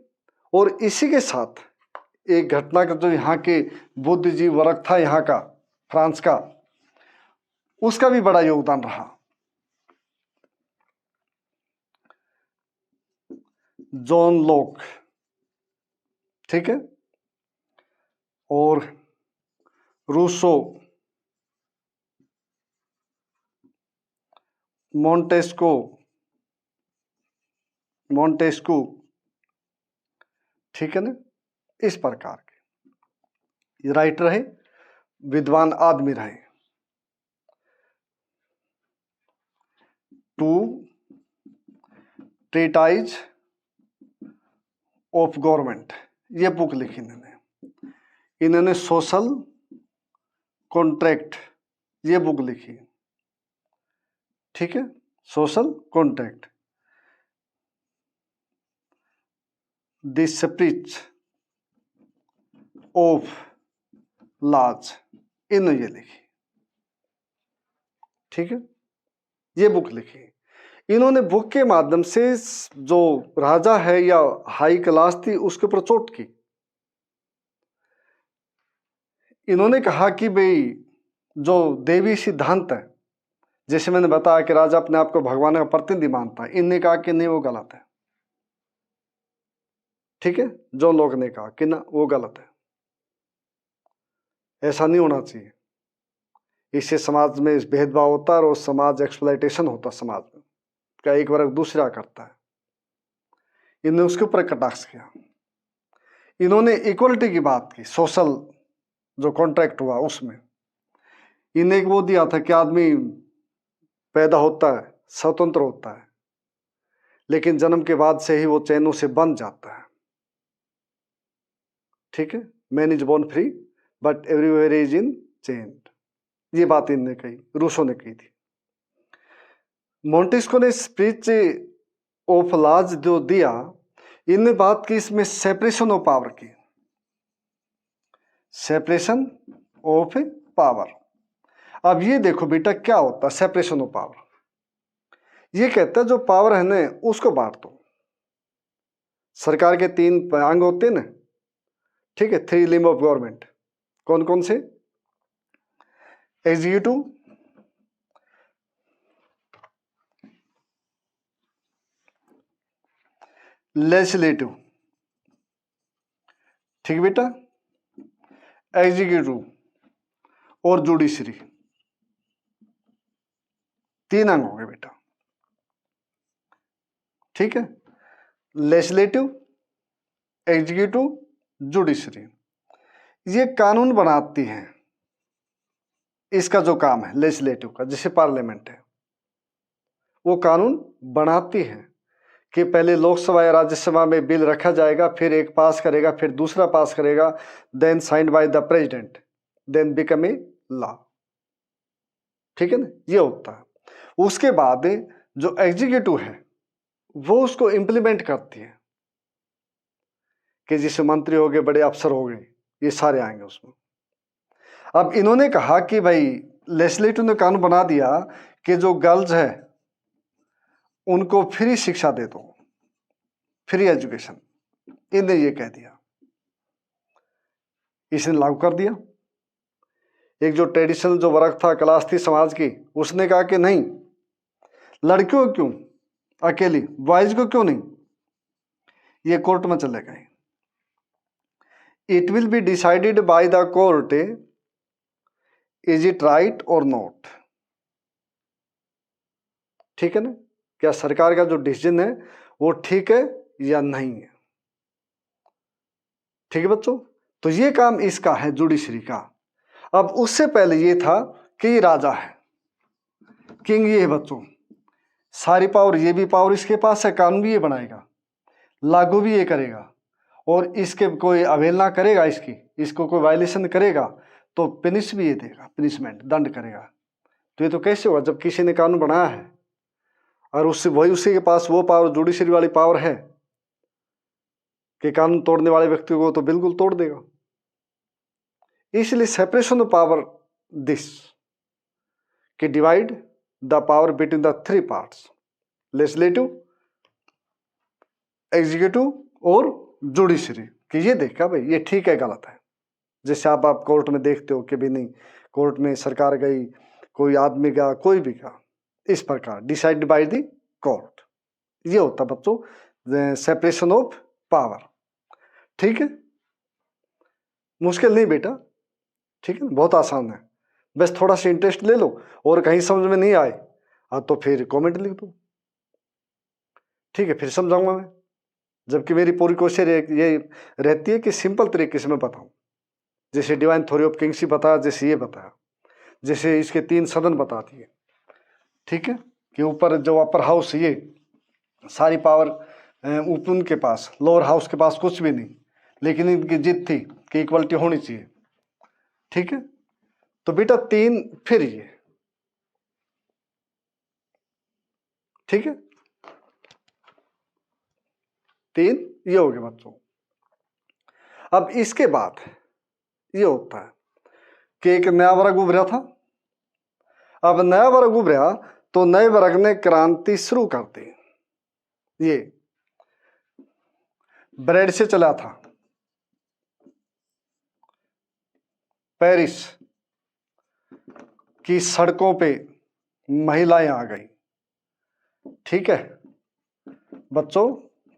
और इसी के साथ एक घटना का, जो यहाँ के बुद्धिजीवी वर्ग था यहाँ का, फ्रांस का, उसका भी बड़ा योगदान रहा। जॉन लॉक, ठीक है, और रूसो, मोंटेस्क्यू, ठीक है ना, इस प्रकार के ये राइटर रहे, विद्वान आदमी रहे। टू ट्रीटाइज ऑफ गवर्नमेंट, ये बुक लिखी इन्होंने सोशल कॉन्ट्रैक्ट, ये बुक लिखी, ठीक है, social contract, the spirit of laws, इन्होंने ये लिखी, ठीक है, ये बुक लिखी। इन्होंने बुक के माध्यम से जो राजा है या हाई क्लास थी उसके ऊपर चोट की। इन्होंने कहा कि भाई जो देवी सिद्धांत है, जैसे मैंने बताया कि राजा अपने आप को भगवान का प्रतिनिधि मानता है, इनने कहा कि नहीं वो गलत है, ठीक है, जो लोग ने कहा कि ना वो गलत है, ऐसा नहीं होना चाहिए, इससे समाज में भेदभाव होता है और समाज एक्सप्लॉयटेशन होता है, समाज में क्या एक वर्ग दूसरा करता है। इन्होंने उसके ऊपर कटाक्ष किया। इन्होंने इक्वलिटी की बात की, सोशल जो कॉन्ट्रैक्ट हुआ उसमें इन्हें वो दिया था कि आदमी पैदा होता है स्वतंत्र होता है, लेकिन जन्म के बाद से ही वो चैनों से बंध जाता है, ठीक है, man is born free but everywhere is in chain, ये बात इनने कही, रूसो ने कही थी। मोंटेस्क्यू ने स्पीच ऑफ लॉज जो दिया, इनने बात की इसमें सेपरेशन ऑफ पावर की, सेपरेशन ऑफ पावर। अब ये देखो बेटा क्या होता है सेपरेशन ऑफ पावर, ये कहता है जो पावर है ना उसको बांट दो। सरकार के 3 अंग होते हैं ना, ठीक है, 3 लिम्ब ऑफ गवर्नमेंट, कौन कौन से? एग्जीक्यूटिव, लेजिस्लेटिव, ठीक बेटा, एग्जीक्यूटिव और जुडिशरी, 3 अंग होंगे बेटा, ठीक है, लेजिस्लेटिव, एग्जीक्यूटिव, जुडिशरी, ये कानून बनाती हैं, इसका जो काम है लेजिस्लेटिव का, जैसे पार्लियामेंट है वो कानून बनाती है कि पहले लोकसभा या राज्यसभा में बिल रखा जाएगा, फिर एक पास करेगा, फिर दूसरा पास करेगा, then signed by the president, then become a law, ठीक है ना, ये होता है। उसके बाद जो एग्जीक्यूटिव है वो उसको इंप्लीमेंट करती है, कि जैसे मंत्री हो गए, बड़े अफसर हो गए, ये सारे आएंगे उसमें। अब इन्होंने कहा कि भाई लेजिस्लेटिव ने कानून बना दिया कि जो गर्ल्स है उनको फ्री शिक्षा दे दो, फ्री एजुकेशन, इन्हें ये कह दिया, इसने लागू कर दिया। एक जो ट्रेडिशनल जो वर्ग था, क्लास थी समाज की, उसने कहा कि नहीं, लड़कियों को क्यों अकेली, बॉयज को क्यों नहीं, ये कोर्ट में चले गए। It will be decided by the court, is it right और नॉट, ठीक है ना, क्या सरकार का जो डिसीजन है वो ठीक है या नहीं है, ठीक है बच्चों। तो ये काम इसका है जुडिशरी का। अब उससे पहले ये था कि ये राजा है, किंग ये है बच्चों, सारी पावर, ये भी पावर इसके पास है, कानून भी ये बनाएगा, लागू भी ये करेगा, और इसके कोई अवहेलना करेगा, इसको कोई वायलेशन करेगा तो पिनिश भी ये देगा, पिनिशमेंट, दंड करेगा। तो ये तो कैसे होगा जब किसी ने कानून बनाया है और उससे वही उसी के पास वो पावर, जुडिशरी वाली पावर है कि कानून तोड़ने वाले व्यक्ति को तो बिल्कुल तोड़ देगा। इसलिए सेपरेशन ऑफ पावर दिस, कि divide the power between the 3 parts, legislative, executive और जुडिशरी, कि ये देखा भाई ये ठीक है गलत है। जैसे आप कोर्ट में देखते हो कि भी नहीं, कोर्ट में सरकार गई, कोई आदमी का, कोई भी का, इस प्रकार डिसाइड बाय द कोर्ट, ये होता बच्चों सेपरेशन ऑफ पावर। ठीक है, मुश्किल नहीं बेटा, ठीक है, बहुत आसान है, बस थोड़ा सा इंटरेस्ट ले लो, और कहीं समझ में नहीं आए तो फिर कमेंट लिख दो, ठीक है, फिर समझाऊंगा मैं। जबकि मेरी पूरी कोशिश ये रहती है कि सिंपल तरीके से मैं बताऊं, जैसे डिवाइन थ्योरी ऑफ किंग्स बताया, जैसे ये बताया, जैसे इसके 3 सदन बता दिए, ठीक है, कि ऊपर जो अपर हाउस ये सारी पावर उनके पास, लोअर हाउस के पास कुछ भी नहीं, लेकिन इनकी जिद थी कि इक्वलिटी होनी चाहिए। ठीक है, तो बेटा 3 फिर ये, ठीक है, 3 ये हो गए बच्चों। अब इसके बाद ये होता है कि एक नया वर्ग उभरा था। अब नया वर्ग उभरा तो नए वर्ग ने क्रांति शुरू कर दी। ये ब्रेड से चला था, पेरिस की सड़कों पे महिलाएं आ गई। ठीक है बच्चों,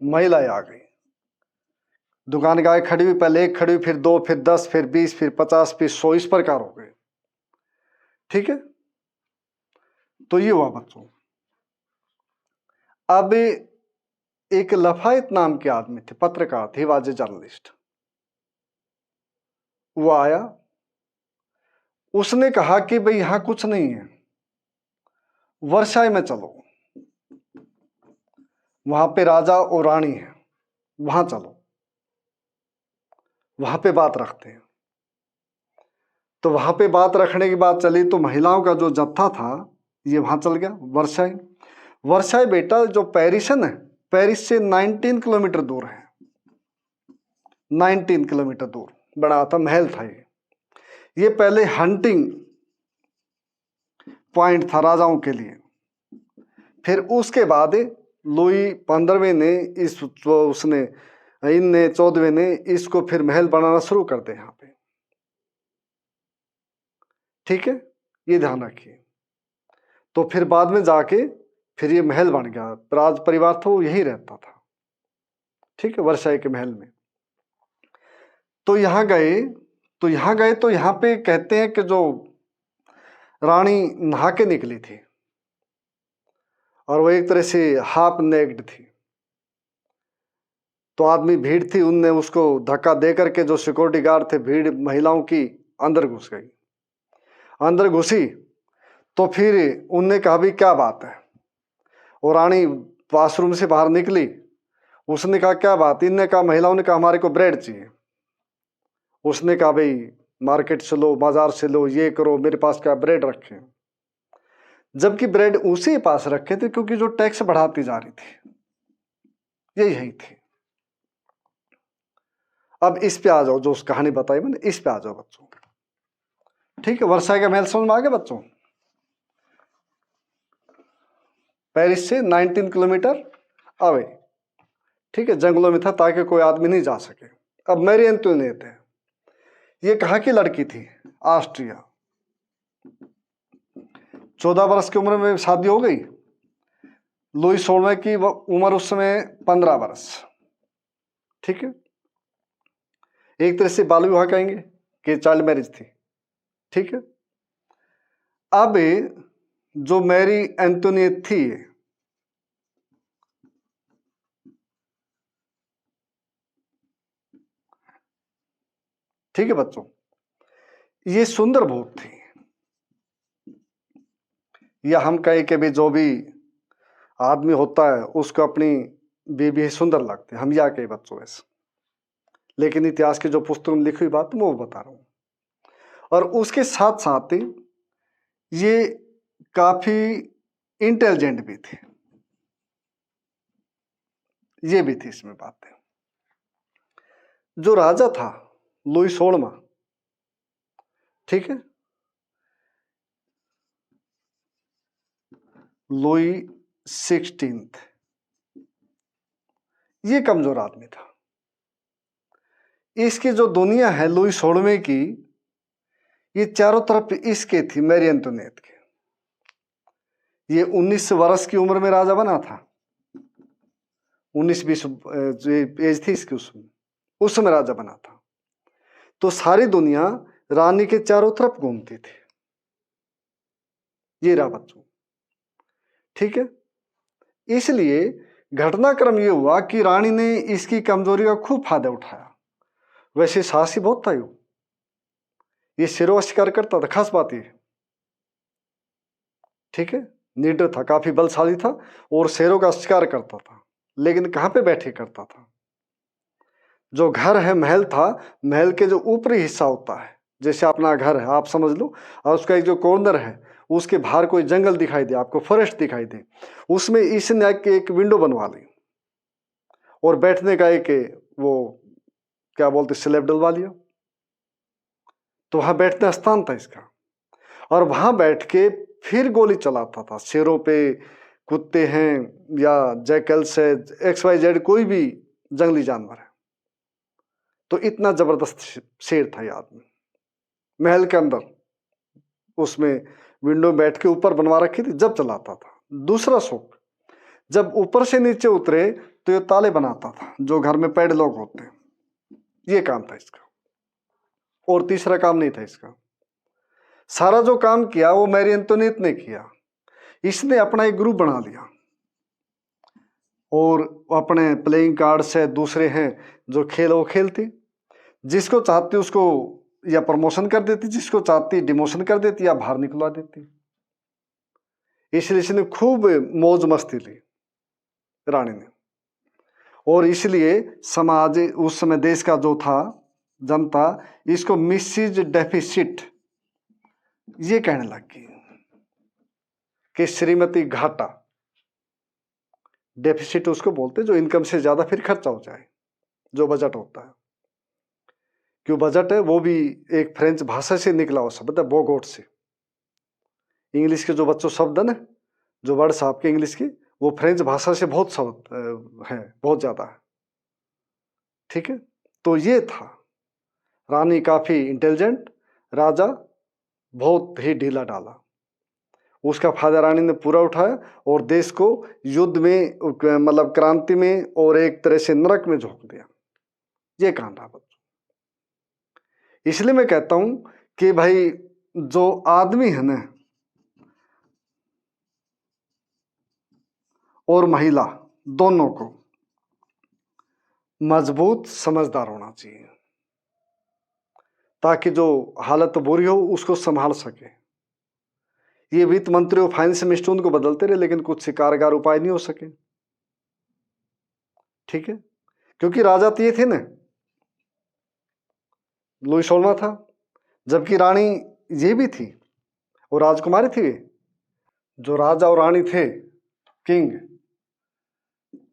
महिलाएं आ गई, दुकान गाय खड़ी हुई, पहले 1 खड़ी हुई, फिर 2, फिर 10, फिर 20, फिर 50, फिर 100, इस प्रकार हो गए। ठीक है, तो ये हुआ बच्चों। अब एक लफायत नाम के आदमी थे, पत्रकार थे, वाज जर्नलिस्ट, वो आया, उसने कहा कि भाई यहां कुछ नहीं है, वर्साई में चलो, वहां पे राजा और रानी है, वहां चलो, वहां पे बात रखते हैं। तो वहां पे बात रखने की बात चली तो महिलाओं का जो जत्था था ये वहां चल गया, वर्साई। वर्साई बेटा जो पेरिस है ना, पेरिस से 19 किलोमीटर दूर है, 19 किलोमीटर दूर बना था महल था ये पहले हंटिंग पॉइंट था राजाओं के लिए। फिर उसके बाद लुई 15वें ने उसने इनने 14वें ने इसको फिर महल बनाना शुरू कर दिया यहाँ पे। ठीक है, ये ध्यान रखिए। तो फिर बाद में जाके फिर ये महल बन गया, राज परिवार था वो यही रहता था। ठीक है, वर्साई के महल में। तो यहाँ गए तो यहाँ पे कहते हैं कि जो रानी नहा के निकली थी और वो एक तरह से हाफ नेक्ड थी, तो आदमी भीड़ थी, उनने उसको धक्का दे करके जो सिक्योरिटी गार्ड थे, भीड़ महिलाओं की अंदर घुस गई। अंदर घुसी तो फिर उनने कहा भी क्या बात है, और रानी वॉशरूम से बाहर निकली, उसने कहा क्या बात, इनने कहा, महिलाओं ने कहा हमारे को ब्रेड चाहिए। उसने कहा भाई मार्केट से लो, बाजार से लो, ये करो, मेरे पास क्या ब्रेड रखे। जबकि ब्रेड उसी पास रखे थे क्योंकि जो टैक्स बढ़ाती जा रही थी यही थी। अब इस पे आ जाओ, जो उस कहानी बताई मैंने, इस पे आ जाओ बच्चों। ठीक है, वर्साई का महल समझ में आ गया बच्चों। पेरिस से 19 किलोमीटर अवे, ठीक है, जंगलों में था ताकि कोई आदमी नहीं जा सके। अब मैरी एंटोनियट है, ये कहाँ की लड़की थी, ऑस्ट्रिया। 14 वर्ष की उम्र में शादी हो गई। लुई 16 की उम्र उस समय 15 वर्ष। ठीक है, एक तरह से बाल विवाह कहेंगे कि चाइल्ड मैरिज थी। ठीक है, अब जो मैरी एंटोनियट थी, ठीक है बच्चों, ये सुंदर बहुत थी, या हम कहें कि भी जो भी आदमी होता है उसको अपनी बीवी सुंदर लगती है, हम या कहे बच्चों ऐसे, लेकिन इतिहास की जो पुस्तक में लिखी हुई बात मैं वो बता रहा हूं। और उसके साथ साथ ये काफी इंटेलिजेंट भी थे, ये भी थी इसमें बात है। जो राजा था लुई 16वां, ठीक है, लुई 16th, ये कमजोर आदमी था। इसकी जो दुनिया है लुई 16वें की, ये चारों तरफ इसके थी, मैरी एंटोनियट के। ये 19 वर्ष की उम्र में राजा बना था, 19-20 जो एज थी इसकी, उसमें उस समय राजा बना था। तो सारी दुनिया रानी के चारों तरफ घूमती थी। ये रहा बच्चों, ठीक है। इसलिए घटनाक्रम ये हुआ कि रानी ने इसकी कमजोरी का खूब फायदा उठाया। वैसे साहसी बहुत था ये शेरों का शिकार करता था, खास बात ये, ठीक है। निडर था, काफी बलशाली था और शेरों का शिकार करता था। लेकिन कहाँ पे बैठे करता था? जो घर है, महल था, महल के जो ऊपरी हिस्सा होता है, जैसे अपना घर है आप समझ लो, और उसका एक जो कॉर्नर है, उसके बाहर कोई जंगल दिखाई दे आपको, फॉरेस्ट दिखाई दे, उसमें इसने एक विंडो बनवा ली और बैठने का एक वो क्या बोलते स्लैब डलवा लिया। तो वहां बैठने स्थान था इसका, और वहां बैठ के फिर गोली चलाता था शेरों पे, कुत्ते हैं या जैकल्स है, XYZ कोई भी जंगली जानवर है। तो इतना जबरदस्त शेर था ये आदमी। महल के अंदर उसमें विंडो बैठ के ऊपर बनवा रखी थी, जब चलाता था। दूसरा शौक, जब ऊपर से नीचे उतरे तो ये ताले बनाता था, जो घर में पैडलॉक होते हैं, ये काम था इसका। और तीसरा काम नहीं था इसका। सारा जो काम किया वो मैरी एंटोनियट ने किया। इसने अपना एक ग्रुप बना लिया और अपने प्लेइंग कार्ड से दूसरे हैं जो खेल वो खेलती, जिसको चाहती उसको या प्रमोशन कर देती, जिसको चाहती डिमोशन कर देती या बाहर निकलवा देती। इसलिए इसने खूब मौज मस्ती ली रानी ने, और इसलिए समाज उस समय देश का जो था जनता इसको मिसिज डेफिसिट ये कहने लग गई कि श्रीमती घाटा। डेफिसिट उसको बोलते जो इनकम से ज्यादा फिर खर्चा हो जाए, जो बजट होता है। क्यों बजट है वो भी एक फ्रेंच भाषा से निकला हुआ शब्द है, बोगोट से। इंग्लिश के जो बच्चों शब्द है ना, जो वर्ड्स आपके इंग्लिश की, वो फ्रेंच भाषा से बहुत शब्द है, बहुत ज्यादा है, ठीक है। तो ये था, रानी काफी इंटेलिजेंट, राजा बहुत ही ढीला डाला। उसका फायदा रानी ने पूरा उठाया और देश को युद्ध में, मतलब क्रांति में, और एक तरह से नरक में झोंक दिया। ये कहानी रहा बच्चों। इसलिए मैं कहता हूं कि भाई जो आदमी है ना और महिला दोनों को मजबूत समझदार होना चाहिए, ताकि जो हालत बुरी हो उसको संभाल सके। ये वित्त मंत्री और फाइनेंस मिनिस्टर उनको बदलते रहे, लेकिन कुछ कारगर उपाय नहीं हो सके, ठीक है। क्योंकि राजा तो ये थे ना, लुई 16 था, जबकि रानी ये भी थी और राजकुमारी थी। जो राजा और रानी थे, किंग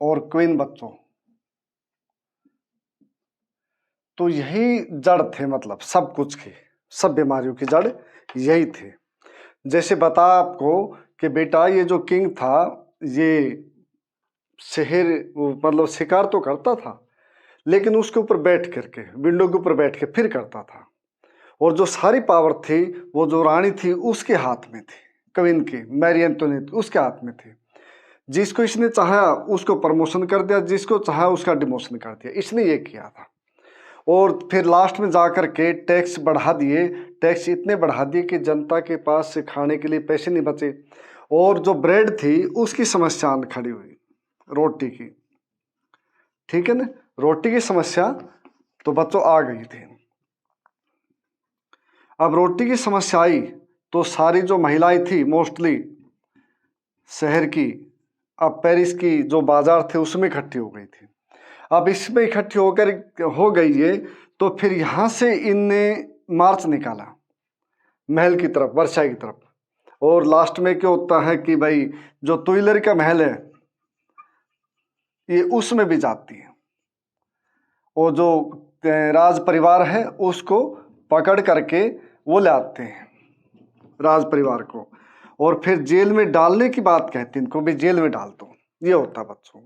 और क्वीन बच्चों, तो यही जड़ थे, मतलब सब कुछ की, सब बीमारियों की जड़ यही थे। जैसे बता आपको कि बेटा ये जो किंग था ये शहर मतलब शिकार तो करता था, लेकिन उसके ऊपर बैठ करके, विंडो के ऊपर बैठ के फिर करता था। और जो सारी पावर थी वो जो रानी थी उसके हाथ में थी, क्वीन की, मैरी एंटोनियट उसके हाथ में थी। जिसको इसने चाहा उसको प्रमोशन कर दिया, जिसको चाहा उसका डिमोशन कर दिया, इसने ये किया था। और फिर लास्ट में जाकर के टैक्स बढ़ा दिए, टैक्स इतने बढ़ा दिए कि जनता के पास से खाने के लिए पैसे नहीं बचे। और जो ब्रेड थी उसकी समस्या खड़ी हुई, रोटी की, ठीक है ना, रोटी की समस्या तो बच्चों आ गई थी। अब रोटी की समस्या आई तो सारी जो महिलाएं थी मोस्टली शहर की, अब पेरिस की जो बाजार थे उसमें इकट्ठी हो गई थी। अब इसमें इकट्ठी होकर हो गई ये, तो फिर यहां से इनने मार्च निकाला महल की तरफ, वर्षा की तरफ। और लास्ट में क्या होता है कि भाई जो तुइलर का महल है ये उसमें भी जाती है, और जो राज परिवार है उसको पकड़ करके वो ले आते हैं राज परिवार को, और फिर जेल में डालने की बात कहते हैं, इनको भी जेल में डाल दो, ये होता बच्चों,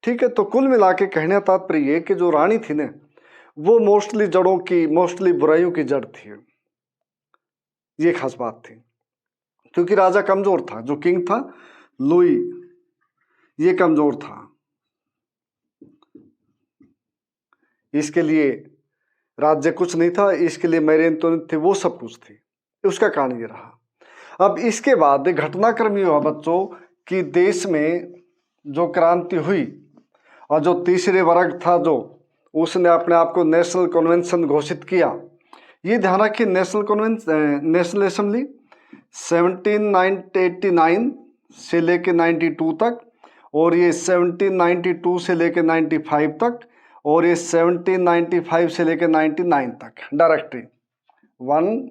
ठीक है। तो कुल मिला के कहने तात्पर्य ये कि जो रानी थी ना वो मोस्टली जड़ों की, मोस्टली बुराइयों की जड़ थी, ये खास बात थी। क्योंकि राजा कमजोर था, जो किंग था लुई ये कमजोर था, इसके लिए राज्य कुछ नहीं था, इसके लिए मैरी एंटोनियट थे, वो सब कुछ थी। उसका कारण ये रहा। अब इसके बाद घटनाक्रम ये हुआ बच्चों कि देश में जो क्रांति हुई और जो तीसरे वर्ग था जो उसने अपने आप को नेशनल कन्वेंशन घोषित किया। ये ध्यान रखिए, नेशनल असेंबली 1789 से लेके 92 तक, और ये 1792 से लेके 95 तक, और ये 1795 से लेके 99 तक डायरेक्टरी 1,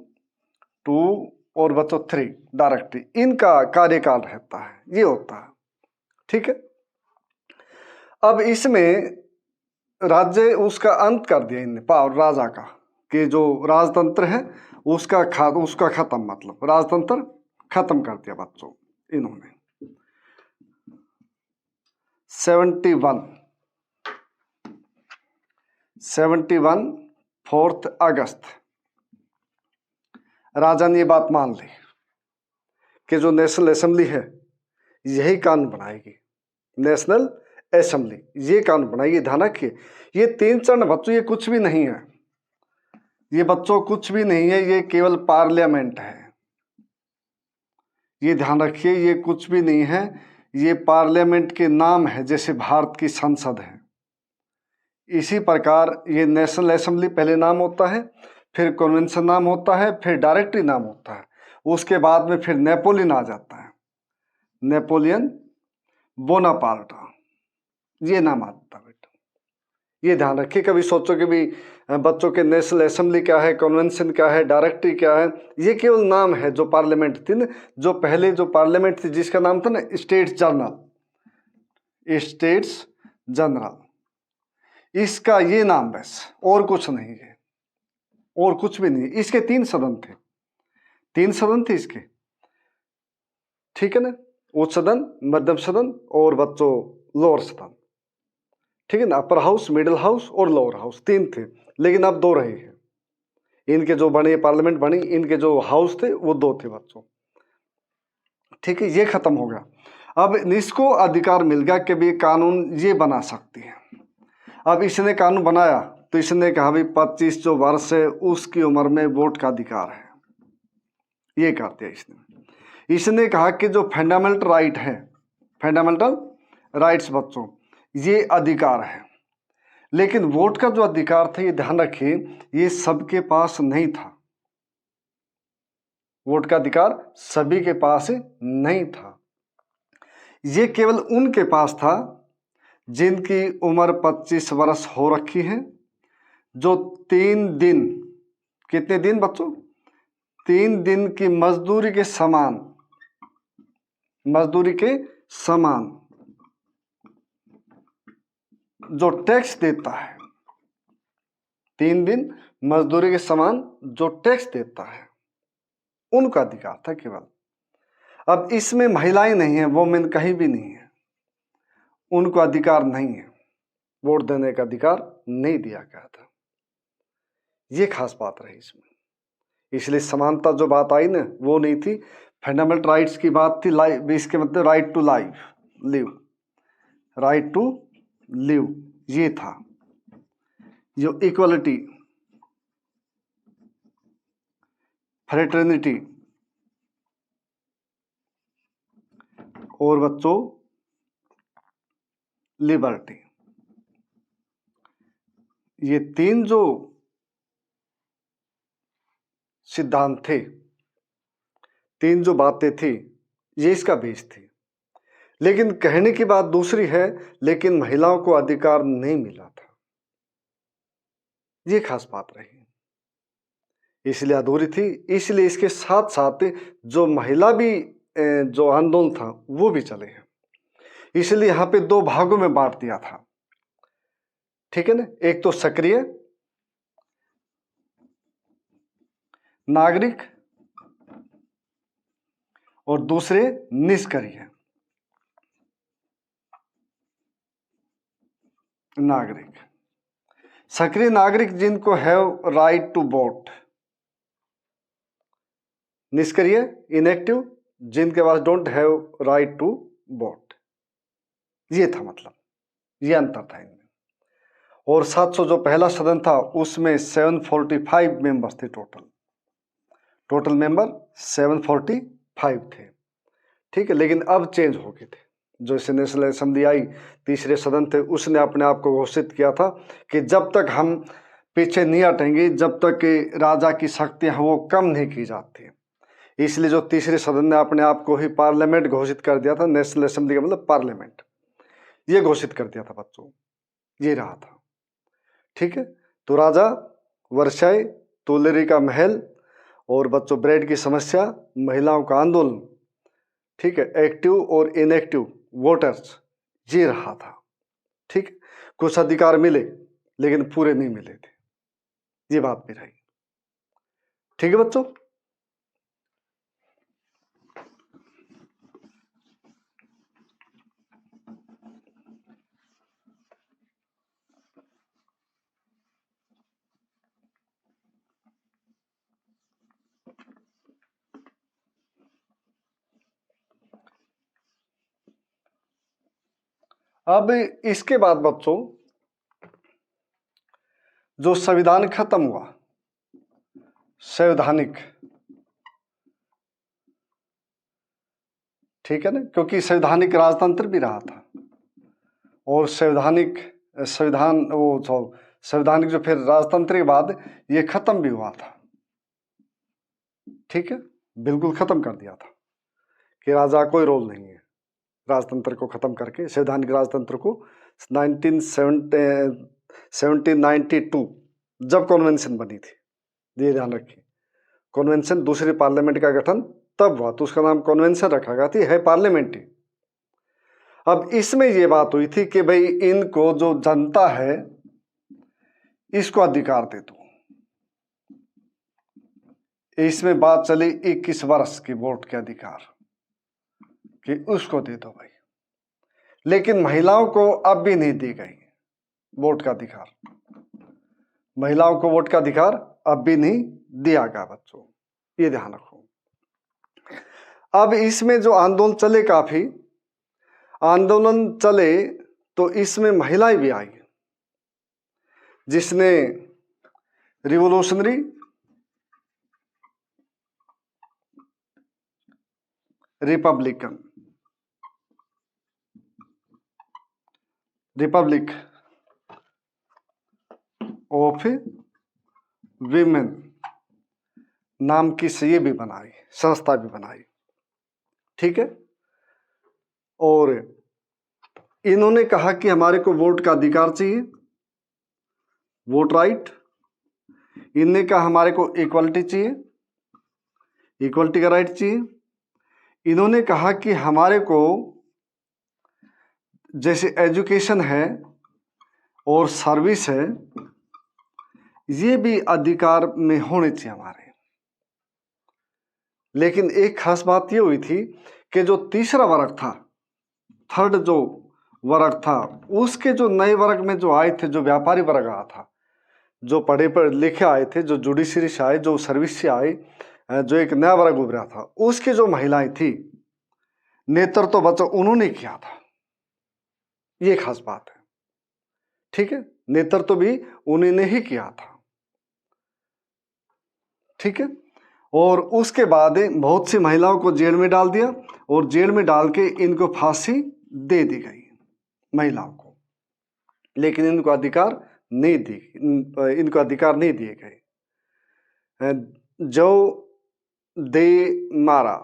2 और बच्चों 3 डायरेक्टरी, इनका कार्यकाल रहता है, ये होता है। ठीक है। अब इसमें राज्य उसका अंत कर दिया इनने, पावर राजा का, कि जो राजतंत्र है उसका खत्म, मतलब राजतंत्र खत्म कर दिया बच्चों इन्होंने। 71 4 अगस्त राजा ने ये बात मान ली कि जो नेशनल असेंबली है यही कानून बनाएगी, नेशनल असेंबली ये कानून बनाएगी। ध्यान रखिए, ये 3 चरण बच्चों ये कुछ भी नहीं है, ये बच्चों कुछ भी नहीं है, ये केवल पार्लियामेंट है। ये ध्यान रखिए, ये कुछ भी नहीं है, ये पार्लियामेंट के नाम है, जैसे भारत की संसद है। इसी प्रकार ये नेशनल असेंबली पहले नाम होता है, फिर कन्वेंशन नाम होता है, फिर डायरेक्टरी नाम होता है, उसके बाद में फिर नेपोलियन आ जाता है, नेपोलियन बोनापार्ट, ये नाम आता है बेटा। ये ध्यान रखिए, कभी सोचो कि भी बच्चों के नेशनल असेंबली क्या है, कन्वेंशन क्या है, डायरेक्टरी क्या है, ये केवल नाम है। जो पार्लियामेंट थी ना, जो पहले जो पार्लियामेंट थी जिसका नाम था ना स्टेट्स जनरल, इसका ये नाम बस, और कुछ नहीं है, और कुछ भी नहीं। इसके 3 सदन थे, 3 सदन थे इसके, ठीक है ना, उच्च सदन, मध्यम सदन और बच्चों लोअर सदन, ठीक है ना, अपर हाउस, मिडिल हाउस और लोअर हाउस, 3 थे, लेकिन अब 2 रहे हैं। इनके जो बने पार्लियामेंट बनी, इनके जो हाउस थे वो 2 थे बच्चों, ठीक है। ये खत्म हो गया। अब इसको अधिकार मिल गया कि भी कानून ये बना सकती है। अब इसने कानून बनाया तो इसने कहा भाई 25 जो वर्ष है उसकी उम्र में वोट का अधिकार है, ये कर दिया इसने। इसने कहा कि जो फंडामेंटल राइट है, फंडामेंटल राइट्स बच्चों, ये अधिकार है, लेकिन वोट का जो अधिकार था, ये ध्यान रखिए, ये सबके पास नहीं था। वोट का अधिकार सभी के पास नहीं था, ये केवल उनके पास था जिनकी उम्र 25 वर्ष हो रखी है, जो 3 दिन, कितने दिन बच्चों, 3 दिन की मजदूरी के समान, मजदूरी के समान जो टैक्स देता है, 3 दिन मजदूरी के समान जो टैक्स देता है, उनका अधिकार था केवल। अब इसमें महिलाएं नहीं है, वोमेन कहीं भी नहीं है, उनको अधिकार नहीं है, वोट देने का अधिकार नहीं दिया गया था। ये खास बात रही इसमें, इसलिए समानता जो बात आई ना वो नहीं थी। फंडामेंटल राइट्स की बात थी, लाइफ, इसके मतलब right to life, live, right to live, ये था। जो इक्वलिटी, फ्रेटर्निटी और बच्चों लिबर्टी, ये 3 जो सिद्धांत थे, 3 जो बातें थी, ये इसका बीज थी। लेकिन कहने की बात दूसरी है, लेकिन महिलाओं को अधिकार नहीं मिला था, ये खास बात रही, इसलिए अधूरी थी। इसलिए इसके साथ साथ जो महिला भी जो आंदोलन था वो भी चले हैं, इसलिए यहाँ पे 2 भागों में बांट दिया था, ठीक है ना। एक तो सक्रिय नागरिक और दूसरे निष्क्रिय नागरिक। सक्रिय नागरिक जिनको हैव राइट टू वोट, निष्क्रिय इनएक्टिव जिनके पास don't have right to vote, ये था मतलब, ये अंतर था इनमें। और 700 जो पहला सदन था उसमें 745 मेंबर्स थे टोटल मेंबर 745 थे। ठीक है, लेकिन अब चेंज हो गए थे। जो इसे नेशनल असेंबली आई, तीसरे सदन थे, उसने अपने आप को घोषित किया था कि जब तक हम पीछे नहीं हटेंगे, जब तक राजा की शक्तियां वो कम नहीं की जाती। इसलिए जो तीसरे सदन ने अपने आप को ही पार्लियामेंट घोषित कर दिया था। नेशनल असेंबली का मतलब पार्लियामेंट, ये घोषित कर दिया था बच्चों, ये रहा था। ठीक है, तो राजा, वर्षाई, तुलेरी का महल और बच्चों ब्रेड की समस्या, महिलाओं का आंदोलन, ठीक है, एक्टिव और इनएक्टिव वोटर्स, ये रहा था। ठीक, कुछ अधिकार मिले लेकिन पूरे नहीं मिले थे, ये बात भी रही। ठीक है बच्चों, अब इसके बाद बच्चों जो संविधान खत्म हुआ, संवैधानिक, ठीक है ना, क्योंकि संवैधानिक राजतंत्र भी रहा था और संवैधानिक जो फिर राजतंत्र के बाद ये खत्म भी हुआ था। ठीक है, बिल्कुल खत्म कर दिया था कि राजा कोई रोल नहीं है। राजतंत्र को खत्म करके संवैधानिक राजतंत्र को 1792 जब कॉन्वेंशन बनी थी, ये ध्यान रखिए, कॉन्वेंशन दूसरे पार्लियामेंट का गठन तब हुआ, तो उसका नाम कॉन्वेंशन रखा गया था, है पार्लियामेंट ही। अब इसमें ये बात हुई थी कि भाई इनको जो जनता है इसको अधिकार दे दो। इसमें बात चली 21 वर्ष के वोट के अधिकार कि उसको दे दो भाई, लेकिन महिलाओं को अब भी नहीं दी गई वोट का अधिकार। महिलाओं को वोट का अधिकार अब भी नहीं दिया गया बच्चों, ये ध्यान रखो। अब इसमें जो आंदोलन चले, काफी आंदोलन चले, तो इसमें महिलाएं भी आई, जिसने रिवोल्यूशनरी रिपब्लिक ऑफ विमेन नाम की ये भी बनाई, संस्था भी बनाई। ठीक है, और इन्होंने कहा कि हमारे को वोट का अधिकार चाहिए, वोट राइट। इनने कहा हमारे को इक्वलिटी चाहिए, इक्वलिटी का राइट चाहिए। इन्होंने कहा कि हमारे को जैसे एजुकेशन है और सर्विस है, ये भी अधिकार में होने चाहिए हमारे। लेकिन एक खास बात ये हुई थी कि जो तीसरा वर्ग था, थर्ड जो वर्ग था, उसके जो नए वर्ग में जो आए थे, जो व्यापारी वर्ग आया था, जो पढ़े लिखे आए थे, जो जुडिशरी से आए, जो सर्विस से आए, जो एक नया वर्ग उभरा था, उसकी जो महिलाएं थी, नेतृत्व तो बच्चों उन्होंने किया था, ये खास बात है। ठीक है, नेतृत्व तो भी उन्होंने ही किया था। ठीक है, और उसके बाद बहुत सी महिलाओं को जेल में डाल दिया और जेल में डाल के इनको फांसी दे दी गई महिलाओं को, लेकिन इनको अधिकार नहीं दिए गए। जो दे मारा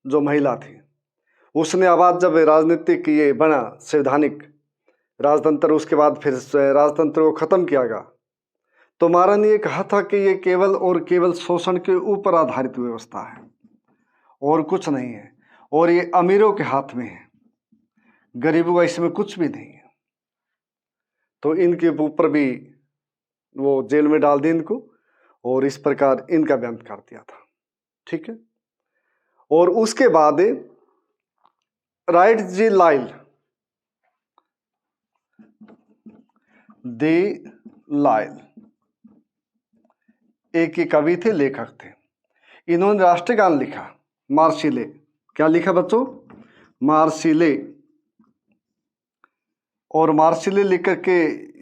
जो महिला थी, उसने आवाज जब राजनीतिक ये बना संवैधानिक राजतंत्र, उसके बाद फिर राजतंत्र को खत्म किया गया, तो मारा ने ये कहा था कि ये केवल और केवल शोषण के ऊपर आधारित व्यवस्था है और कुछ नहीं है, और ये अमीरों के हाथ में है, गरीबों का इसमें कुछ भी नहीं है। तो इनके ऊपर भी वो जेल में डाल दी इनको, और इस प्रकार इनका बयान कर दिया था। ठीक है, और उसके बाद राइट जी लाइल एक ही कवि थे, लेखक थे। इन्होंने राष्ट्रगान लिखा, मार्सिले। क्या लिखा बच्चों? मार्सिले। और मार्शले लिख करके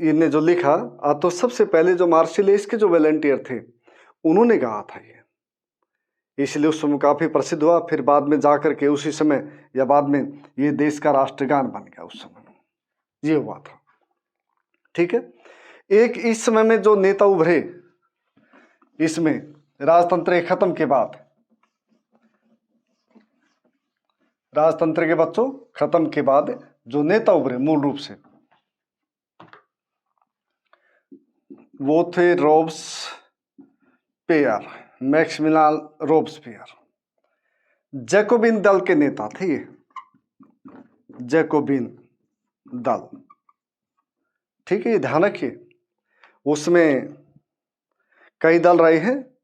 इन्हें जो लिखा तो सबसे पहले जो मार्शले इसके जो वॉलंटियर थे उन्होंने कहा था ये, इसलिए उस समय काफी प्रसिद्ध हुआ। फिर बाद में जाकर के उसी समय या बाद में ये देश का राष्ट्रगान बन गया, उस समय ये हुआ था। ठीक है, एक इस समय में जो नेता उभरे इसमें राजतंत्र खत्म के बाद, राजतंत्र के बच्चों खत्म के बाद जो नेता उभरे मूल रूप से वो थे रोब्सपेयर, मैक्सिमिलियन रोब्सपेयर। जैकोबिन दल के नेता थे ये, जैकोबिन दल। ठीक है, ये ध्यान रखिए, उसमें कई दल रहे हैं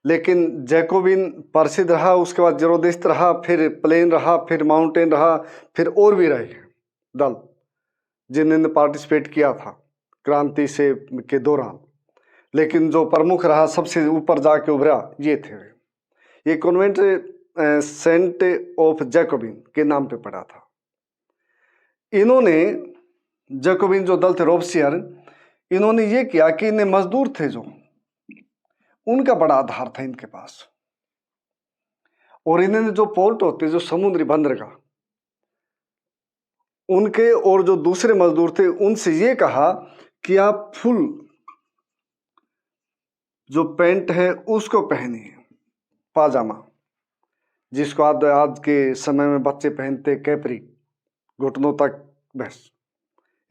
लेकिन जैकोबिन प्रसिद्ध रहा, उसके बाद जेरोदिस्ट रहा, फिर प्लेन रहा, फिर माउंटेन रहा, फिर और भी रहे दल जिन्होंने पार्टिसिपेट किया था क्रांति से के दौरान। लेकिन जो प्रमुख रहा, सबसे ऊपर जाके उभरा, ये थे। ये कॉन्वेंट सेंट ऑफ जैकोबिन के नाम पे पड़ा था। इन्होंने जैकोबिन जो दल थे रोब्सियर, इन्होंने ये किया कि इन्हें मजदूर थे जो उनका बड़ा आधार था इनके पास, और इन्होंने जो पोर्ट होते जो समुद्री बंदरगाह उनके और जो दूसरे मजदूर थे उनसे ये कहा कि आप फुल जो पैंट है उसको पहनिए, पाजामा, जिसको आज के समय में बच्चे पहनते कैपरी, घुटनों तक बस,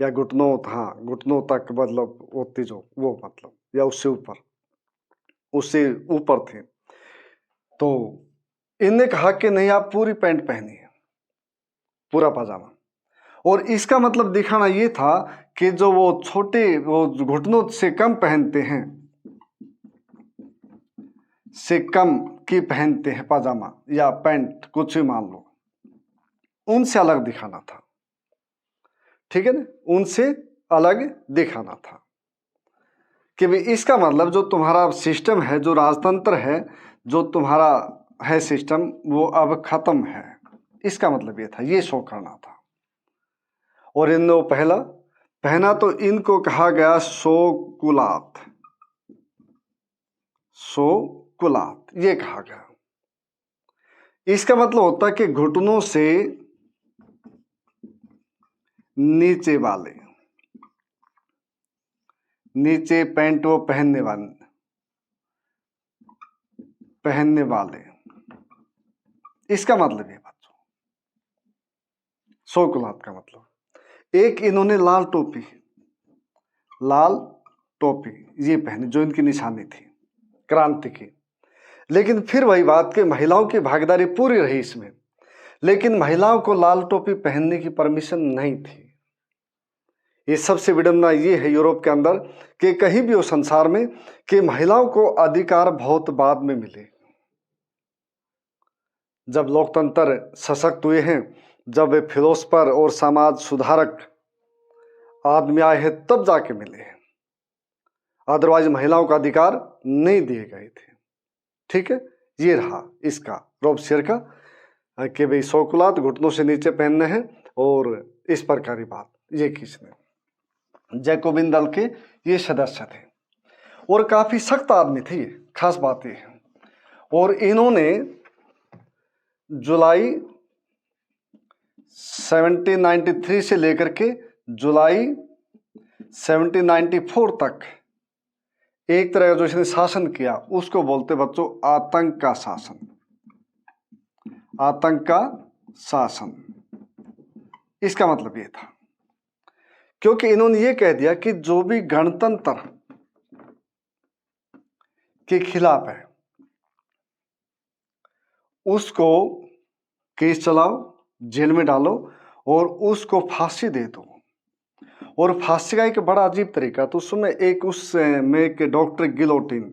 या घुटनों, हाँ घुटनों तक मतलब होती जो वो मतलब, या उससे ऊपर थे। तो इनने कहा कि नहीं, आप पूरी पैंट पहनिए, पूरा पाजामा। और इसका मतलब दिखाना ये था कि जो वो छोटे वो घुटनों से कम पहनते हैं, से कम की पहनते हैं पाजामा या पैंट, कुछ भी मान लो, उनसे अलग दिखाना था। ठीक है ना, उनसे अलग दिखाना था कि भाई इसका मतलब जो तुम्हारा सिस्टम है, जो राजतंत्र है, जो तुम्हारा है सिस्टम, वो अब खत्म है। इसका मतलब ये था, ये शो करना था। और इन्होंने पहना तो इनको कहा गया शोकुलात, शोकुलात ये कहा गया। इसका मतलब होता है कि घुटनों से नीचे वाले, नीचे पैंट वो पहनने वाले, इसका मतलब ये बच्चों शोकुलात का मतलब। एक इन्होंने लाल टोपी ये पहनी जो इनकी निशानी थी क्रांति की। लेकिन फिर वही बात कि महिलाओं की भागीदारी पूरी रही इसमें, लेकिन महिलाओं को लाल टोपी पहनने की परमिशन नहीं थी। ये सबसे विडंबना ये है यूरोप के अंदर कि कहीं भी हो संसार में कि महिलाओं को अधिकार बहुत बाद में मिले, जब लोकतंत्र सशक्त हुए हैं, जब फिलोसफर और समाज सुधारक आदमी आए हैं, तब जाके मिले हैं। अदरवाइज महिलाओं का अधिकार नहीं दिए गए थे। ठीक है, ये रहा इसका रोब्सियर का कि भाई शोकुलात घुटनों से नीचे पहनने हैं, और इस प्रकार की बात ये किसने, जैकोबिन दल के ये सदस्य थे और काफी सख्त आदमी थे, ये खास बात ये है। और इन्होंने जुलाई 1793 से लेकर के जुलाई 1794 तक एक तरह का जो इसने शासन किया उसको बोलते बच्चों आतंक का शासन, आतंक का शासन। इसका मतलब ये था क्योंकि इन्होंने ये कह दिया कि जो भी गणतंत्र के खिलाफ है उसको केस चलाओ, जेल में डालो और उसको फांसी दे दो। और फांसी का एक बड़ा अजीब तरीका, तो उसमें एक उसमें एक डॉक्टर गिलोटिन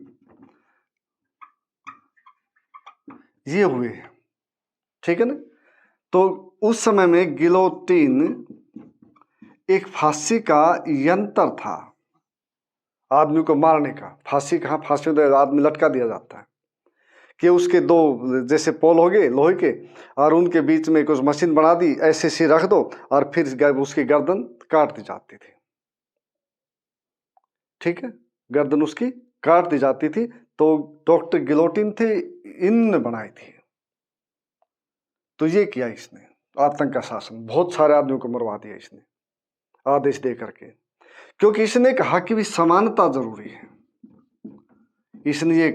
ये हुए, ठीक है ना। तो उस समय में गिलोटिन एक फांसी का यंत्र था आदमी को मारने का। फांसी कहाँ, फांसी में आदमी लटका दिया जाता है कि उसके दो जैसे पोल हो गए लोहे के और उनके बीच में कुछ मशीन बना दी, ऐसे सी रख दो और फिर उसकी गर्दन काट दी जाती थी। ठीक है, गर्दन उसकी काट दी जाती थी। तो डॉक्टर गिलोटिन थे, इनने बनाई थी। तो ये किया इसने, आतंक का शासन, बहुत सारे आदमियों को मरवा दिया इसने आदेश दे करके, क्योंकि इसने कहा कि भी समानता जरूरी है। इसने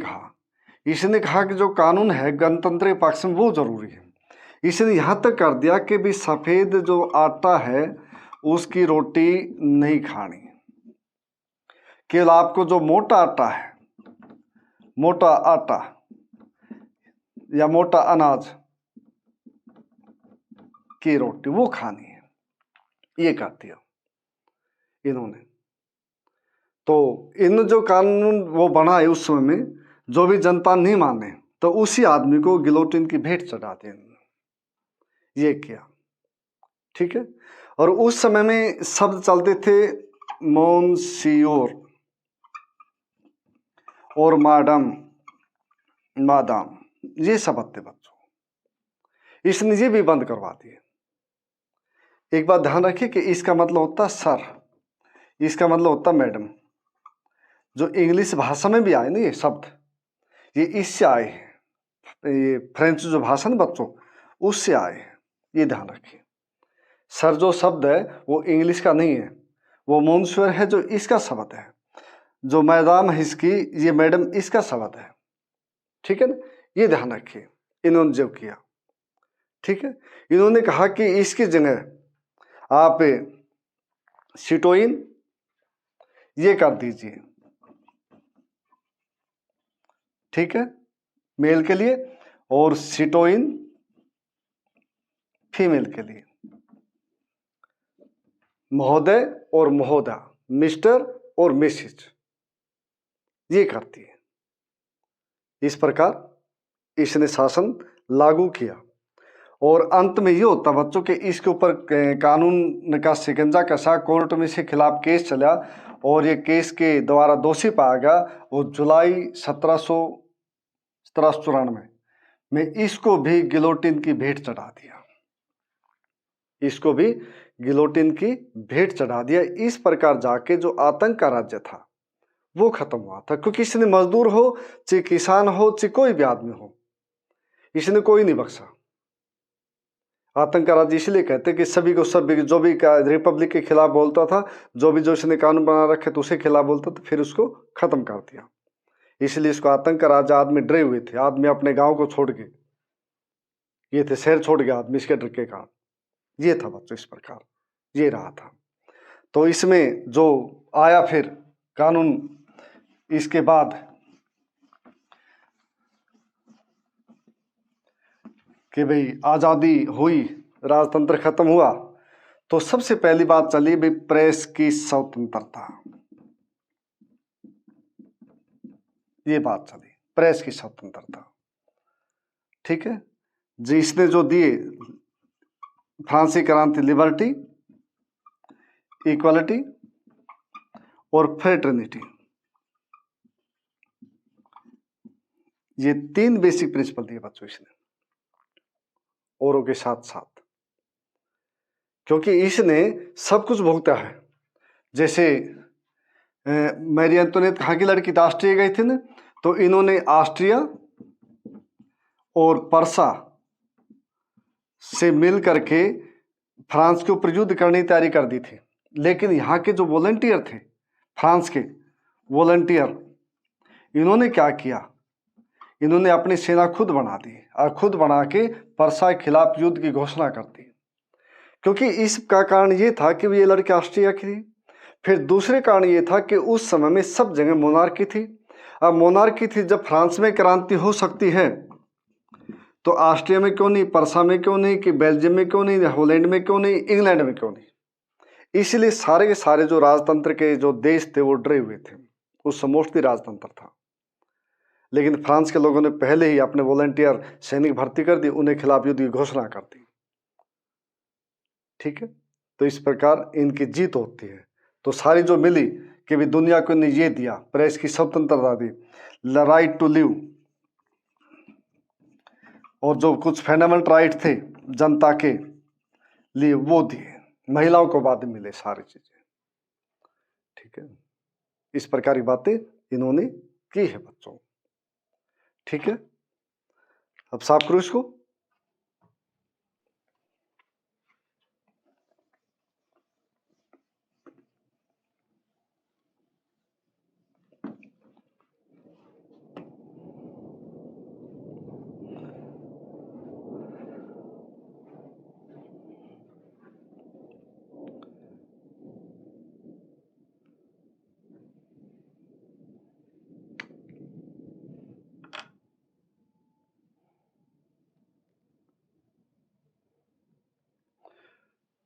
कहा कि जो कानून है गणतंत्र के पक्ष में वो जरूरी है। इसने यहां तक कर दिया कि भी सफेद जो आटा है उसकी रोटी नहीं खानी, केवल आपको जो मोटा आटा है, मोटा आटा या मोटा अनाज की रोटी वो खानी है, ये कर दिया इन्होंने। तो इन जो कानून वो बनाए उस समय में, जो भी जनता नहीं माने तो उसी आदमी को गिलोटिन की भेंट चढ़ा दी इन्होंने, ये किया। ठीक है, और उस समय में शब्द चलते थे मोनसियोर और मादाम, ये शब्द थे बच्चों। इसने ये भी बंद करवा दिए। एक बात ध्यान रखिए कि इसका मतलब होता सर, इसका मतलब होता मैडम। जो इंग्लिश भाषा में भी आए ना ये शब्द, ये इससे आए हैं। ये फ्रेंच जो भाषा ना बच्चों, उससे आए हैं, ये ध्यान रखिए। सर जो शब्द है वो इंग्लिश का नहीं है, वो मोन्स्योर है जो इसका शब्द है। जो मैदाम है इसकी, ये मैडम इसका शब्द है। ठीक है ना, ये ध्यान रखिए इन्होंने जो किया। ठीक है, इन्होंने कहा कि इसकी जगह आप सिटोइन ये कर दीजिए। ठीक है, मेल के लिए, और सिटोइन फीमेल के लिए। महोदय और महोदया, मिस्टर और मिसेज, ये करती है। इस प्रकार इसने शासन लागू किया। और अंत में ये होता बच्चों के इसके ऊपर कानून का शिकंजा कसा, कोर्ट में इसके खिलाफ केस चला और ये केस के द्वारा दोषी पाया गया। और जुलाई 1794 में इसको भी गिलोटिन की भेंट चढ़ा दिया। इसको भी गिलोटिन की भेंट चढ़ा दिया। इस प्रकार जाके जो आतंक का राज्य था वो खत्म हुआ था, क्योंकि इसने मजदूर हो चाहे किसान हो चाहे कोई भी आदमी हो, इसने कोई नहीं बख्शा। आतंक का राज्य इसलिए कहते कि सभी को सभी, जो भी रिपब्लिक के खिलाफ बोलता था, जो भी जो इसने कानून बना रखे तो उसके खिलाफ बोलता था, फिर उसको खत्म कर दिया। इसलिए इसको आतंक का राज्य। आदमी डरे हुए थे, आदमी अपने गांव को छोड़ के ये थे, शहर छोड़ गया आदमी इसके डर के कारण। ये था बच्चों, इस प्रकार ये रहा था। तो इसमें जो आया फिर कानून, इसके बाद कि भाई आज़ादी हुई, राजतंत्र खत्म हुआ, तो सबसे पहली बात चली भाई प्रेस की स्वतंत्रता। ये बात चली, प्रेस की स्वतंत्रता। ठीक है जी, इसने जो दिए फ्रांसीसी क्रांति, लिबर्टी, इक्वालिटी और फ्रेटर्निटी, ये 3 बेसिक प्रिंसिपल दिए बच्चों इसने, औरों के साथ साथ। क्योंकि इसने सब कुछ भुगता है। जैसे मैरी एंटोनेट कहाँ की लड़की थी, ऑस्ट्रिया गई थी ना, तो इन्होंने ऑस्ट्रिया और पर्सा से मिल करके फ्रांस के ऊपर युद्ध करने की तैयारी कर दी थी। लेकिन यहाँ के जो वॉलंटियर थे, फ्रांस के वॉलंटियर, इन्होंने क्या किया, इन्होंने अपनी सेना खुद बना दी और खुद बना के पर्सा के खिलाफ युद्ध की घोषणा कर दी। क्योंकि इसका कारण ये था कि ये लड़की ऑस्ट्रिया की थी। फिर दूसरे कारण ये था कि उस समय में सब जगह मोनार्की थी। अब मोनार्की थी, जब फ्रांस में क्रांति हो सकती है तो ऑस्ट्रिया में क्यों नहीं, पर्सा में क्यों नहीं, कि बेल्जियम में क्यों नहीं, हॉलैंड में क्यों नहीं, इंग्लैंड में क्यों नहीं। इसलिए सारे के सारे जो राजतंत्र के जो देश थे वो डरे हुए थे। उस समय मोस्टली राजतंत्र था, लेकिन फ्रांस के लोगों ने पहले ही अपने वॉलंटियर सैनिक भर्ती कर दी, उन्हें खिलाफ युद्ध की घोषणा कर दी। ठीक है, तो इस प्रकार इनकी जीत होती है। तो सारी जो मिली कि भी दुनिया को ने ये दिया, प्रेस की स्वतंत्रता दी, राइट टू लिव, और जो कुछ फंडामेंटल राइट थे जनता के लिए वो दिए, महिलाओं को बाद में मिले सारी चीजें। ठीक है, इस प्रकार की बातें इन्होंने की है बच्चों। ठीक है, अब साफ करो इसको।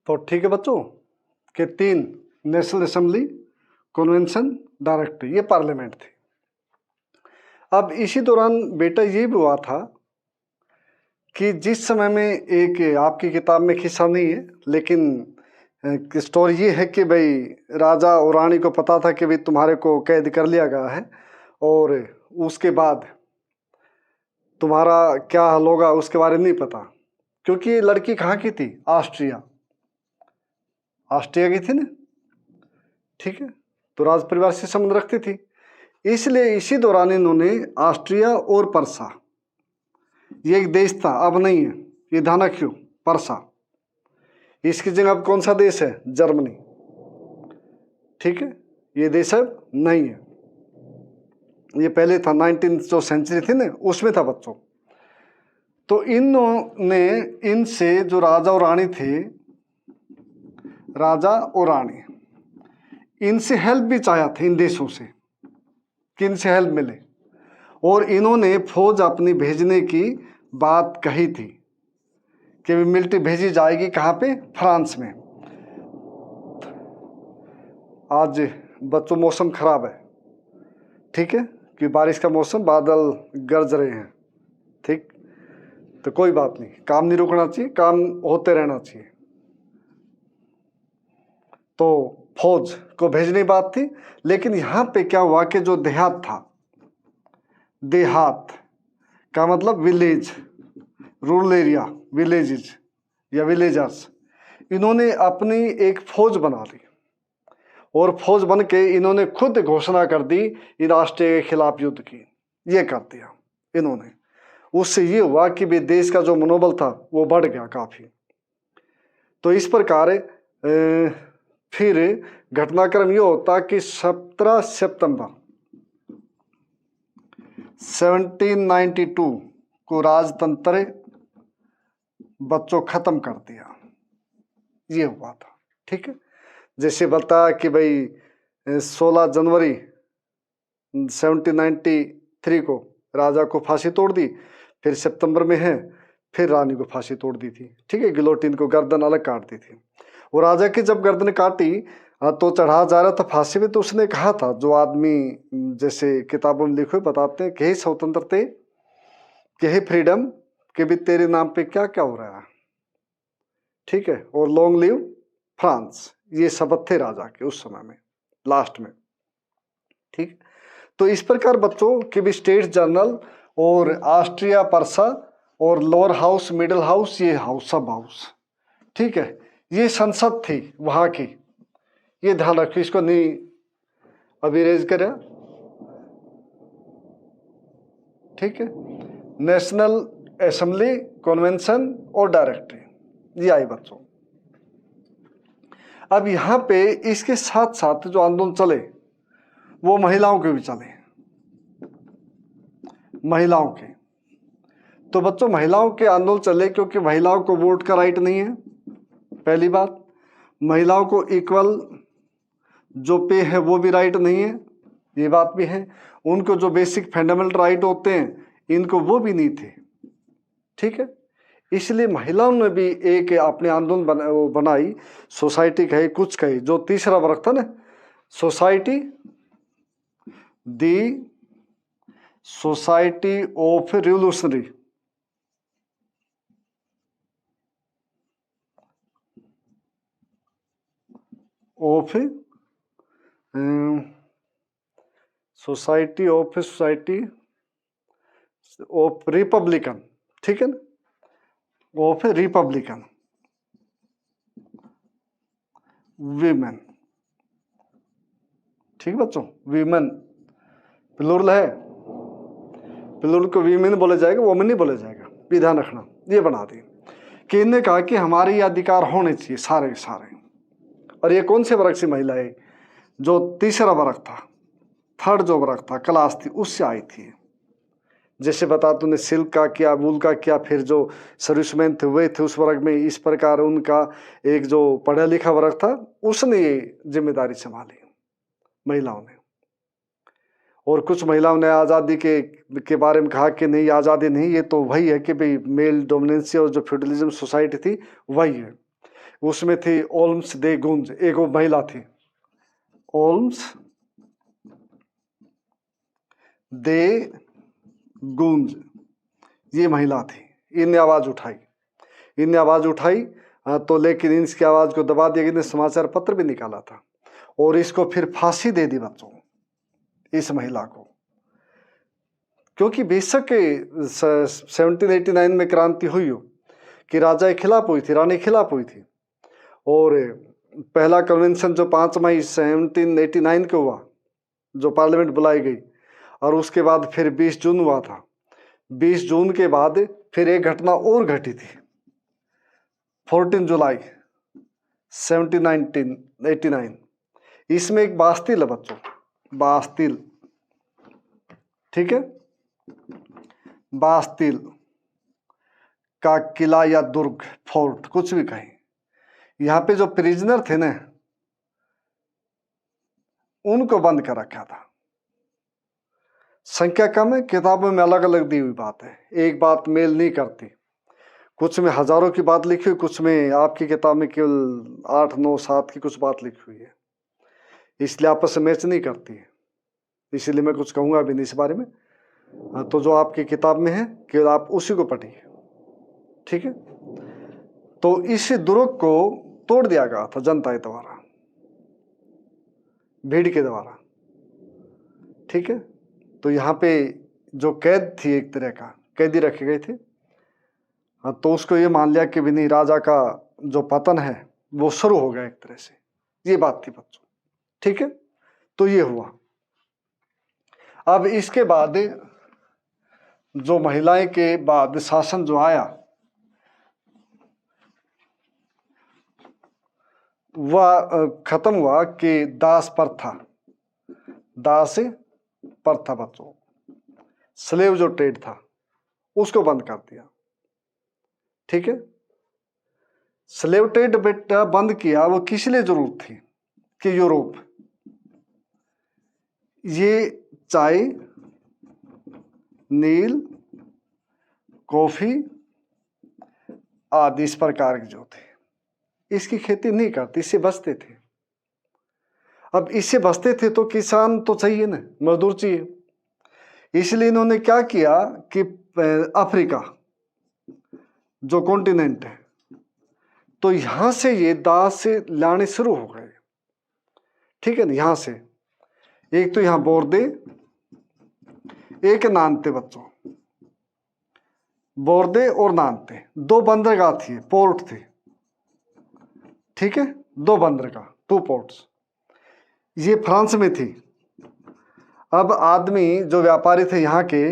तो ठीक है बच्चों, के 3 नेशनल असेंबली, कन्वेंशन, डायरेक्टरी, ये पार्लियामेंट थे। अब इसी दौरान बेटा ये भी हुआ था कि जिस समय में एक आपकी किताब में किस्सा नहीं है, लेकिन स्टोरी ये है कि भाई राजा और रानी को पता था कि भाई तुम्हारे को कैद कर लिया गया है और उसके बाद तुम्हारा क्या हाल होगा उसके बारे में नहीं पता, क्योंकि ये लड़की कहाँ की थी? ऑस्ट्रिया की थी ना। ठीक है, तो राज परिवार से संबंध रखती थी, इसलिए इसी दौरान इन्होंने ऑस्ट्रिया और पर्सा, ये एक देश था, अब नहीं है, ये ध्यान क्यों, पर्सा, इसकी जगह अब कौन सा देश है? जर्मनी। ठीक है, ये देश अब नहीं है, ये पहले था, 19th जो सेंचुरी थी ना उसमें था बच्चों। तो इन्होंने इनसे जो राजा और रानी थे, राजा और रानी, इनसे हेल्प भी चाहा था इन देशों से कि इनसे हेल्प मिले, और इन्होंने फौज अपनी भेजने की बात कही थी कि मिलिट्री भेजी जाएगी। कहाँ पे? फ्रांस में। आज बच्चों मौसम खराब है, ठीक है, कि बारिश का मौसम, बादल गरज रहे हैं। ठीक, तो कोई बात नहीं, काम नहीं रुकना चाहिए, काम होते रहना चाहिए। तो फौज को भेजने की बात थी, लेकिन यहाँ पे क्या हुआ कि जो देहात था, देहात का मतलब विलेज, रूरल एरिया, विलेजेस या विलेजर्स, इन्होंने अपनी एक फौज बना ली और फौज बन के इन्होंने खुद घोषणा कर दी इन राष्ट्रीय के खिलाफ युद्ध की। ये कर दिया इन्होंने। उससे ये हुआ कि भी देश का जो मनोबल था वो बढ़ गया काफी। तो इस प्रकार फिर घटनाक्रम ये होता कि 17 सितंबर 1792 को राजतंत्र बच्चों खत्म कर दिया, ये हुआ था। ठीक है, जैसे बताया कि भाई 16 जनवरी 1793 को राजा को फांसी तोड़ दी, फिर सितंबर में है फिर रानी को फांसी तोड़ दी थी। ठीक है, गिलोटिन को गर्दन अलग काट दी थी। और राजा की जब गर्दन काटी तो चढ़ा जा रहा था फांसी में, तो उसने कहा था, जो आदमी जैसे किताबों में लिखे बताते हैं कि हे स्वतंत्रते, कि हे फ्रीडम, कि भी तेरे नाम पे क्या क्या हो रहा है। ठीक है, और लॉन्ग लिव फ्रांस, ये शब्द थे राजा के उस समय में लास्ट में। ठीक, तो इस प्रकार बच्चों के भी स्टेट जनरल और ऑस्ट्रिया पर्सा और लोअर हाउस, मिडिल हाउस, ये हाउस सब हाउस। ठीक है, ये संसद थी वहां की, ये ध्यान रखिए, इसको नहीं अभी रेज करें। ठीक है, नेशनल असेंबली, कन्वेंशन और डायरेक्टरी, ये आई बच्चों। अब यहां पे इसके साथ साथ जो आंदोलन चले वो महिलाओं के भी चले, महिलाओं के। तो बच्चों महिलाओं के आंदोलन चले क्योंकि महिलाओं को वोट का राइट नहीं है, पहली बात। महिलाओं को इक्वल जो पे है वो भी राइट नहीं है, ये बात भी है। उनको जो बेसिक फंडामेंटल राइट होते हैं इनको वो भी नहीं थे। ठीक है, इसलिए महिलाओं ने भी एक अपने आंदोलन बनाई, सोसाइटी कहे कुछ कहे, जो तीसरा वर्ग था ना, society, the society of revolutionary, of society of Republican, ठीक है ना, ऑफ रिपब्लिकन, वीमेन। ठीक है बच्चों, वीमेन प्लूरल है, प्लूरल को वीमेन बोला जाएगा, वोमेन नहीं बोला जाएगा, ये ध्यान रखना। ये बना दी कि इन्हें कहा कि हमारे ये अधिकार होने चाहिए सारे सारे। और ये कौन से वर्ग से महिला है? जो तीसरा वर्ग था, थर्ड जो वर्ग था, क्लास थी, उससे आई थी। जैसे बता तूने सिल्क का किया, वूल का किया, फिर जो सर्विसमैन थे वे थे उस वर्ग में। इस प्रकार उनका एक जो पढ़ा लिखा वर्ग था उसने ये जिम्मेदारी संभाली महिलाओं ने। और कुछ महिलाओं ने आज़ादी के बारे में कहा कि नहीं, आज़ादी नहीं, ये तो वही है कि भाई मेल डोमिनेंसी और जो फ्यूडलिज्म सोसाइटी थी वही है। उसमें थी ओल्म्स दे गुंज, एक वो महिला थी, ओल्म्स दे गुंज, ये महिला थी। इनने आवाज़ उठाई, तो लेकिन इसकी आवाज़ को दबा दिया, इन्हें समाचार पत्र भी निकाला था और इसको फिर फांसी दे दी बच्चों, इस महिला को। क्योंकि बेशक 1789 में क्रांति हुई हो कि राजा के खिलाफ हुई थी, रानी के खिलाफ हुई थी। और पहला कन्वेंशन जो 5 मई 1789 को हुआ, जो पार्लियामेंट बुलाई गई, और उसके बाद फिर 20 जून हुआ था। 20 जून के बाद फिर एक घटना और घटी थी, 14 जुलाई 1789। इसमें एक बास्तिल है बच्चों, बास्तिल, ठीक है, बास्तिल का किला या दुर्ग, फोर्ट, कुछ भी कहें। यहाँ पे जो प्रिजनर थे ना, उनको बंद कर रखा था। संख्या कम है, किताबों में अलग अलग दी हुई बात है, एक बात मेल नहीं करती। कुछ में हजारों की बात लिखी हुई, कुछ में आपकी किताब में केवल 8, 9, 7 की कुछ बात लिखी हुई है, इसलिए आपस में मैच नहीं करती है। इसीलिए मैं कुछ कहूँगा भी नहीं इस बारे में। तो जो आपकी किताब में है केवल आप उसी को पढ़िए, ठीक है। तो इस दुर्ग को तोड़ दिया गया था जनता के द्वारा, भीड़ के द्वारा, ठीक है। तो यहाँ पे जो कैद थी, एक तरह का कैदी रखे गए थे, तो उसको ये मान लिया कि भी नहीं, राजा का जो पतन है वो शुरू हो गया एक तरह से, ये बात थी बच्चों, ठीक है। तो ये हुआ। अब इसके बाद जो महिलाएं के बाद शासन जो आया वह खत्म हुआ कि दास प्रथा, दास प्रथा बच्चों, स्लेव जो ट्रेड था उसको बंद कर दिया, ठीक है। स्लेव ट्रेड बेटा बंद किया, वो किस लिए जरूरत थी कि यूरोप ये चाय, नील, कॉफी आदि इस प्रकार के जो थे इसकी खेती नहीं करते, इससे बचते थे। अब इससे बचते थे तो किसान तो चाहिए ना, मजदूर चाहिए। इसलिए इन्होंने क्या किया कि अफ्रीका जो कॉन्टिनेंट है, तो यहां से ये दास से लाने शुरू हो गए, ठीक है ना। यहां से एक तो यहां बोर्दे, एक नानते बच्चों, बोर्दे और नानते, 2 बंदरगाह थी, पोर्ट थे, ठीक है, 2 बंदरगाह, 2 पोर्ट्स, ये फ्रांस में थी। अब आदमी जो व्यापारी थे यहाँ के,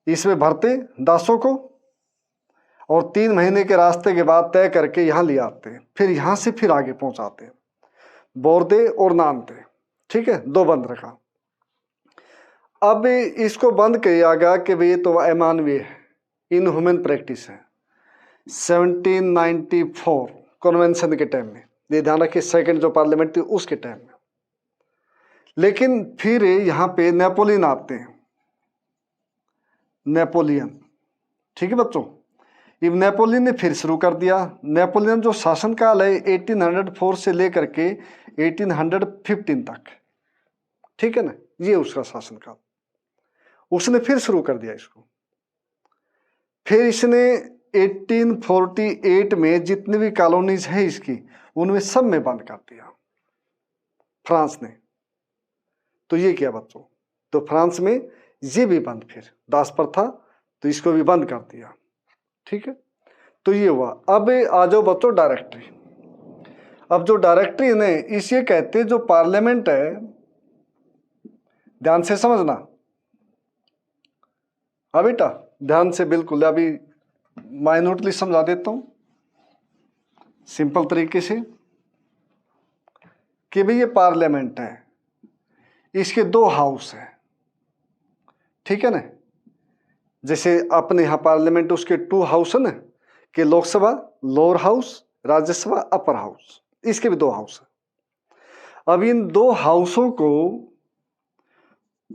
इसमें भरते दासों को और 3 महीने के रास्ते के बाद तय करके यहाँ ले आते, फिर यहाँ से फिर आगे पहुँचाते, बोर्दे और नानते, ठीक है, 2 बंदरगाह। अब इसको बंद किया गया कि भाई ये तो अमानवीय है, इनह्यूमन प्रैक्टिस है। 1794 कन्वेंशन के टाइम में, ये ध्यान रखिए, सेकंड जो पार्लियामेंट थी उसके टाइम में। लेकिन फिर यहाँ पे नेपोलियन आते हैं, नेपोलियन, ठीक है बच्चों। अब नेपोलियन ने फिर शुरू कर दिया। नेपोलियन जो शासनकाल है 1804 से लेकर के 1815 तक, ठीक है ना, ये उसका शासनकाल, उसने फिर शुरू कर दिया इसको। फिर इसने 1848 में जितनी भी कॉलोनीज है इसकी, उनमें सब में बंद कर दिया फ्रांस ने। तो ये क्या बच्चों, तो फ्रांस में ये भी बंद, फिर दास प्रथा, तो इसको भी बंद कर दिया, ठीक है। तो ये हुआ। अब आ जाओ बच्चों डायरेक्टरी। अब जो डायरेक्टरी ने इसे कहते जो पार्लियामेंट है, ध्यान से समझना। हाँ बेटा, ध्यान से, बिल्कुल अभी माइन्यूटली समझा देता हूं सिंपल तरीके से कि भाई ये पार्लियामेंट है, इसके दो हाउस है, ठीक है ना। जैसे अपने यहाँ पार्लियामेंट उसके 2 हाउस है ना, कि Lok Sabha lower house, Rajya Sabha upper house, इसके भी 2 हाउस है। अब इन 2 हाउसों को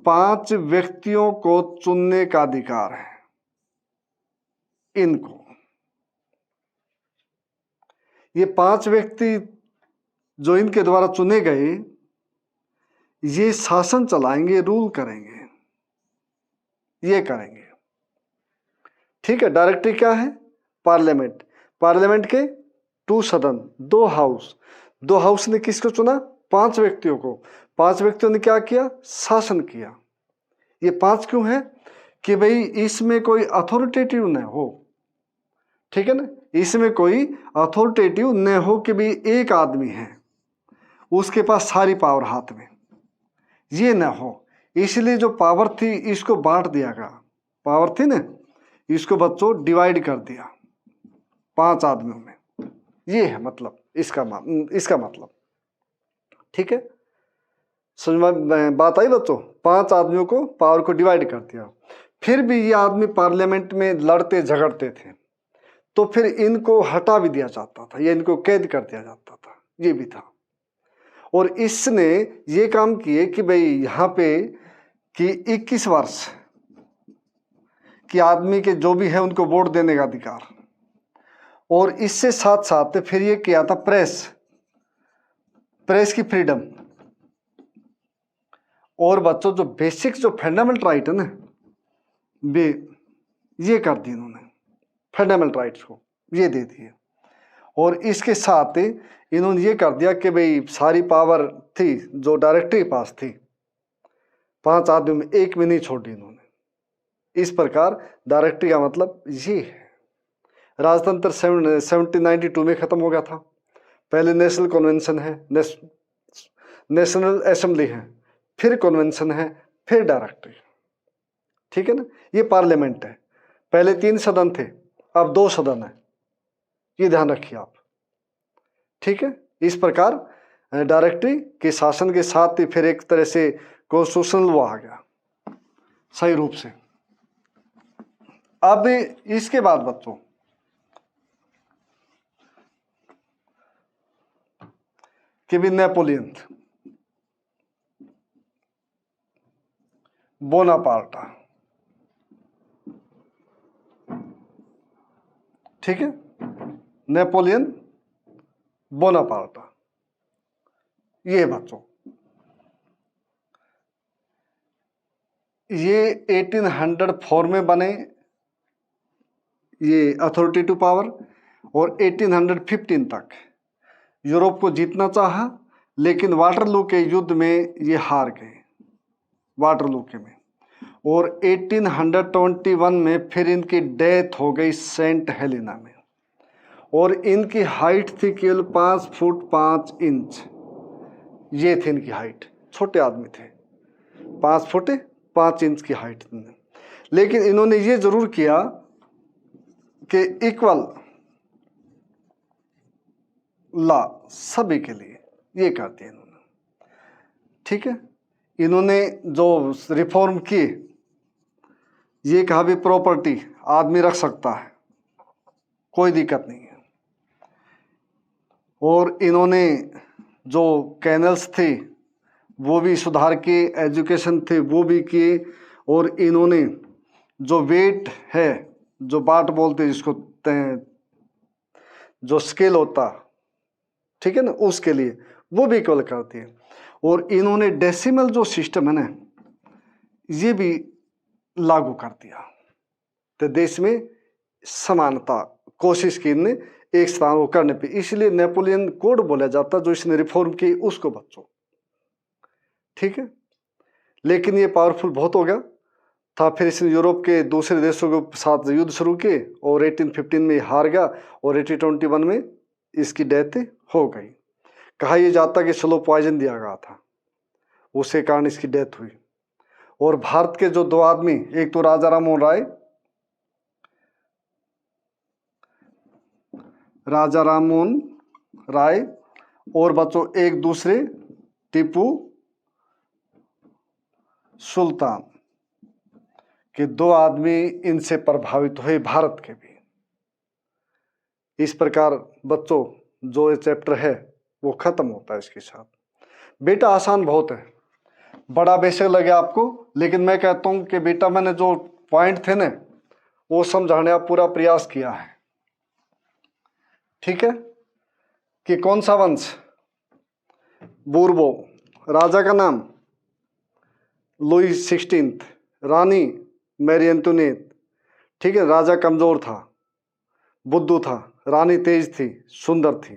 5 व्यक्तियों को चुनने का अधिकार है। इनको ये 5 व्यक्ति जो इनके द्वारा चुने गए, ये शासन चलाएंगे, रूल करेंगे, ये करेंगे, ठीक है। डायरेक्टरी क्या है? पार्लियामेंट। पार्लियामेंट के 2 सदन, 2 हाउस। 2 हाउस ने किसको चुना? 5 व्यक्तियों को। 5 व्यक्तियों ने क्या किया? शासन किया। ये 5 क्यों है? कि भाई इसमें कोई अथॉरिटेटिव न हो, ठीक है ना। इसमें कोई अथॉरिटेटिव न हो कि भाई एक आदमी है, उसके पास सारी पावर हाथ में, ये न हो। इसलिए जो पावर थी इसको बांट दिया गया। पावर थी ना, इसको बच्चों डिवाइड कर दिया 5 आदमियों में। ये है मतलब इसका मतलब, ठीक है। समझ में बात आई बच्चों? 5 आदमियों को पावर को डिवाइड कर दिया। फिर भी ये आदमी पार्लियामेंट में लड़ते झगड़ते थे, तो फिर इनको हटा भी दिया जाता था या इनको कैद कर दिया जाता था, ये भी था। और इसने ये काम किए कि भाई यहाँ पे कि 21 वर्ष कि आदमी के जो भी है उनको वोट देने का अधिकार। और इससे साथ साथ फिर ये किया था प्रेस की फ्रीडम। और बच्चों जो बेसिक जो फंडामेंटल राइट है ना, वे ये कर दी इन्होंने, फंडामेंटल राइट्स को ये दे दिए। और इसके साथ इन्होंने ये कर दिया कि भाई सारी पावर थी जो डायरेक्टरी के पास थी, 5 आदमी में एक में नहीं छोड़ी इन्होंने। इस प्रकार डायरेक्टरी का मतलब ये है। राजतंत्र 1792 में खत्म हो गया था। पहले नेशनल कन्वेंशन है, नेशनल असेंबली है, फिर कन्वेंशन है, फिर डायरेक्टरी, ठीक है ना। ये पार्लियामेंट है। पहले 3 सदन थे, अब 2 सदन है, ये ध्यान रखिए आप, ठीक है। इस प्रकार डायरेक्टरी के शासन के साथ ही फिर एक तरह से कॉन्स्टिट्यूशनल लॉ आ गया सही रूप से। अब इसके बाद बच्चों कि भी नेपोलियन बोनापार्टा, ठीक है, नेपोलियन बोनापार्टा, ये बच्चों ये 1804 में बने, ये अथॉरिटेटिव पावर। और 1815 तक यूरोप को जीतना चाहा, लेकिन वाटरलू के युद्ध में ये हार गए, वाटरलू के में। और 1821 में फिर इनकी डेथ हो गई सेंट हेलेना में। और इनकी हाइट थी केवल 5 फुट 5 इंच, ये थी इनकी हाइट। छोटे आदमी थे, 5 फुट 5 इंच की हाइट थी। लेकिन इन्होंने ये जरूर किया कि इक्वल लॉ सभी के लिए, ये कर दिया इन्होंने, ठीक है। इन्होंने जो रिफॉर्म किए, ये कहा भी प्रॉपर्टी आदमी रख सकता है, कोई दिक्कत नहीं है। और इन्होंने जो कैनल्स थे वो भी सुधार किए, एजुकेशन थे वो भी किए। और इन्होंने जो वेट है, जो बाट बोलते जिसको, जो स्केल होता, ठीक है ना, उसके लिए वो भी इक्वल कर दिए। और इन्होंने डेसिमल जो सिस्टम है ना, ये भी लागू कर दिया। तो देश में समानता कोशिश की इनने एक स्थान को करने पे, इसलिए नेपोलियन कोड बोला जाता जो इसने रिफॉर्म की उसको बच्चों, ठीक है। लेकिन ये पावरफुल बहुत हो गया था। फिर इसने यूरोप के दूसरे देशों के साथ युद्ध शुरू किए और 1815 में हार गया और 1821 में इसकी डेथ हो गई। कहा यह जाता कि स्लो पॉइजन दिया गया था, उसके कारण इसकी डेथ हुई। और भारत के जो 2 आदमी, एक तो राजा राममोहन राय और बच्चों एक दूसरे टीपू सुल्तान के 2 आदमी इनसे प्रभावित हुए, भारत के भी। इस प्रकार बच्चों जो ये चैप्टर है वो खत्म होता है इसके साथ। बेटा आसान बहुत है, बड़ा बेशक लगे आपको, लेकिन मैं कहता हूं कि बेटा मैंने जो पॉइंट थे ना वो समझाने का पूरा प्रयास किया है। ठीक है, कि कौन सा वंश, बूर्बो, राजा का नाम लुई 16, रानी मैरी एंटोनेट। ठीक है, राजा कमजोर था, बुद्धू था, रानी तेज थी, सुंदर थी।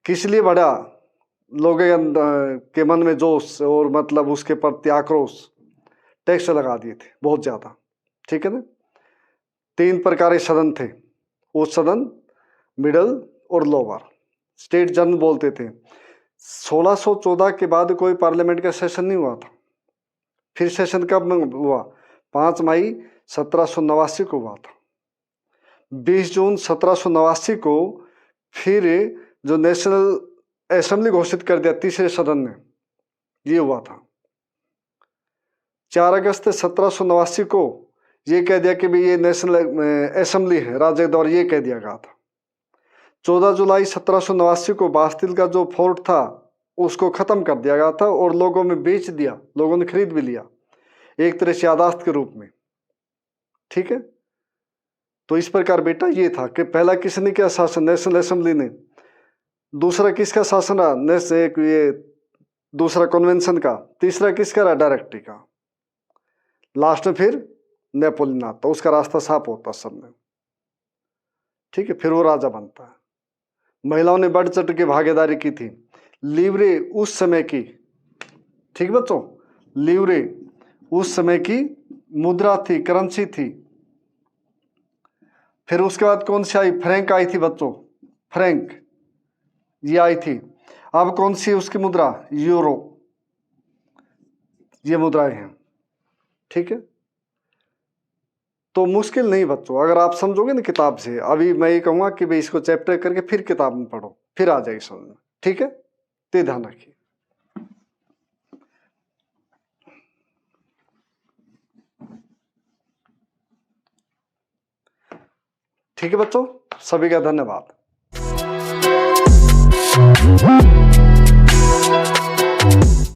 किस लिए बढ़ा लोगों के मन में जोश और मतलब उसके प्रति आक्रोश, टैक्स लगा दिए थे बहुत ज्यादा। ठीक है ना, 3 प्रकार के सदन थे, उच्च सदन, मिडल और लोअर। स्टेट जन बोलते थे। 1614 के बाद कोई पार्लियामेंट का सेशन नहीं हुआ था। फिर सेशन कब हुआ? 5 मई 1789 को हुआ था। 20 जून 1789 को फिर जो नेशनल असेंबली घोषित कर दिया तीसरे सदन ने, ये हुआ था। 4 अगस्त 1789 को ये कह दिया कि भाई ये नेशनल असेंबली है, राज्य के द्वारा ये कह दिया गया था। 14 जुलाई 1789 को बास्तिल का जो फोर्ट था उसको खत्म कर दिया गया था और लोगों में बेच दिया, लोगों ने खरीद भी लिया एक तरह से यादाश्त के रूप में। ठीक है, तो इस प्रकार बेटा ये था कि पहला किसने किया शासन, नेशनल असेंबली ने। दूसरा किसका शासन रहा, एक ये दूसरा कन्वेंशन का। तीसरा किसका रहा, डायरेक्टरी का। लास्ट में फिर नेपोलियन आता, उसका रास्ता साफ होता सब में। ठीक है, फिर वो राजा बनता है। महिलाओं ने बढ़ चढ़ के भागीदारी की थी। लीवरे उस समय की, ठीक बच्चों, लीवरे उस समय की मुद्रा थी, करेंसी थी। फिर उसके बाद कौन सी आई, फ्रैंक आई थी बच्चों, फ्रैंक ये आई थी। अब कौन सी उसकी मुद्रा, यूरो, ये मुद्राएं हैं। ठीक है, तो मुश्किल नहीं बच्चों, अगर आप समझोगे ना किताब से। अभी मैं ये कहूंगा कि भाई इसको चैप्टर करके फिर किताब में पढ़ो, फिर आ जाएगी समझ में। ठीक है, तो ध्यान रखिए। ठीक है बच्चों, सभी का धन्यवाद।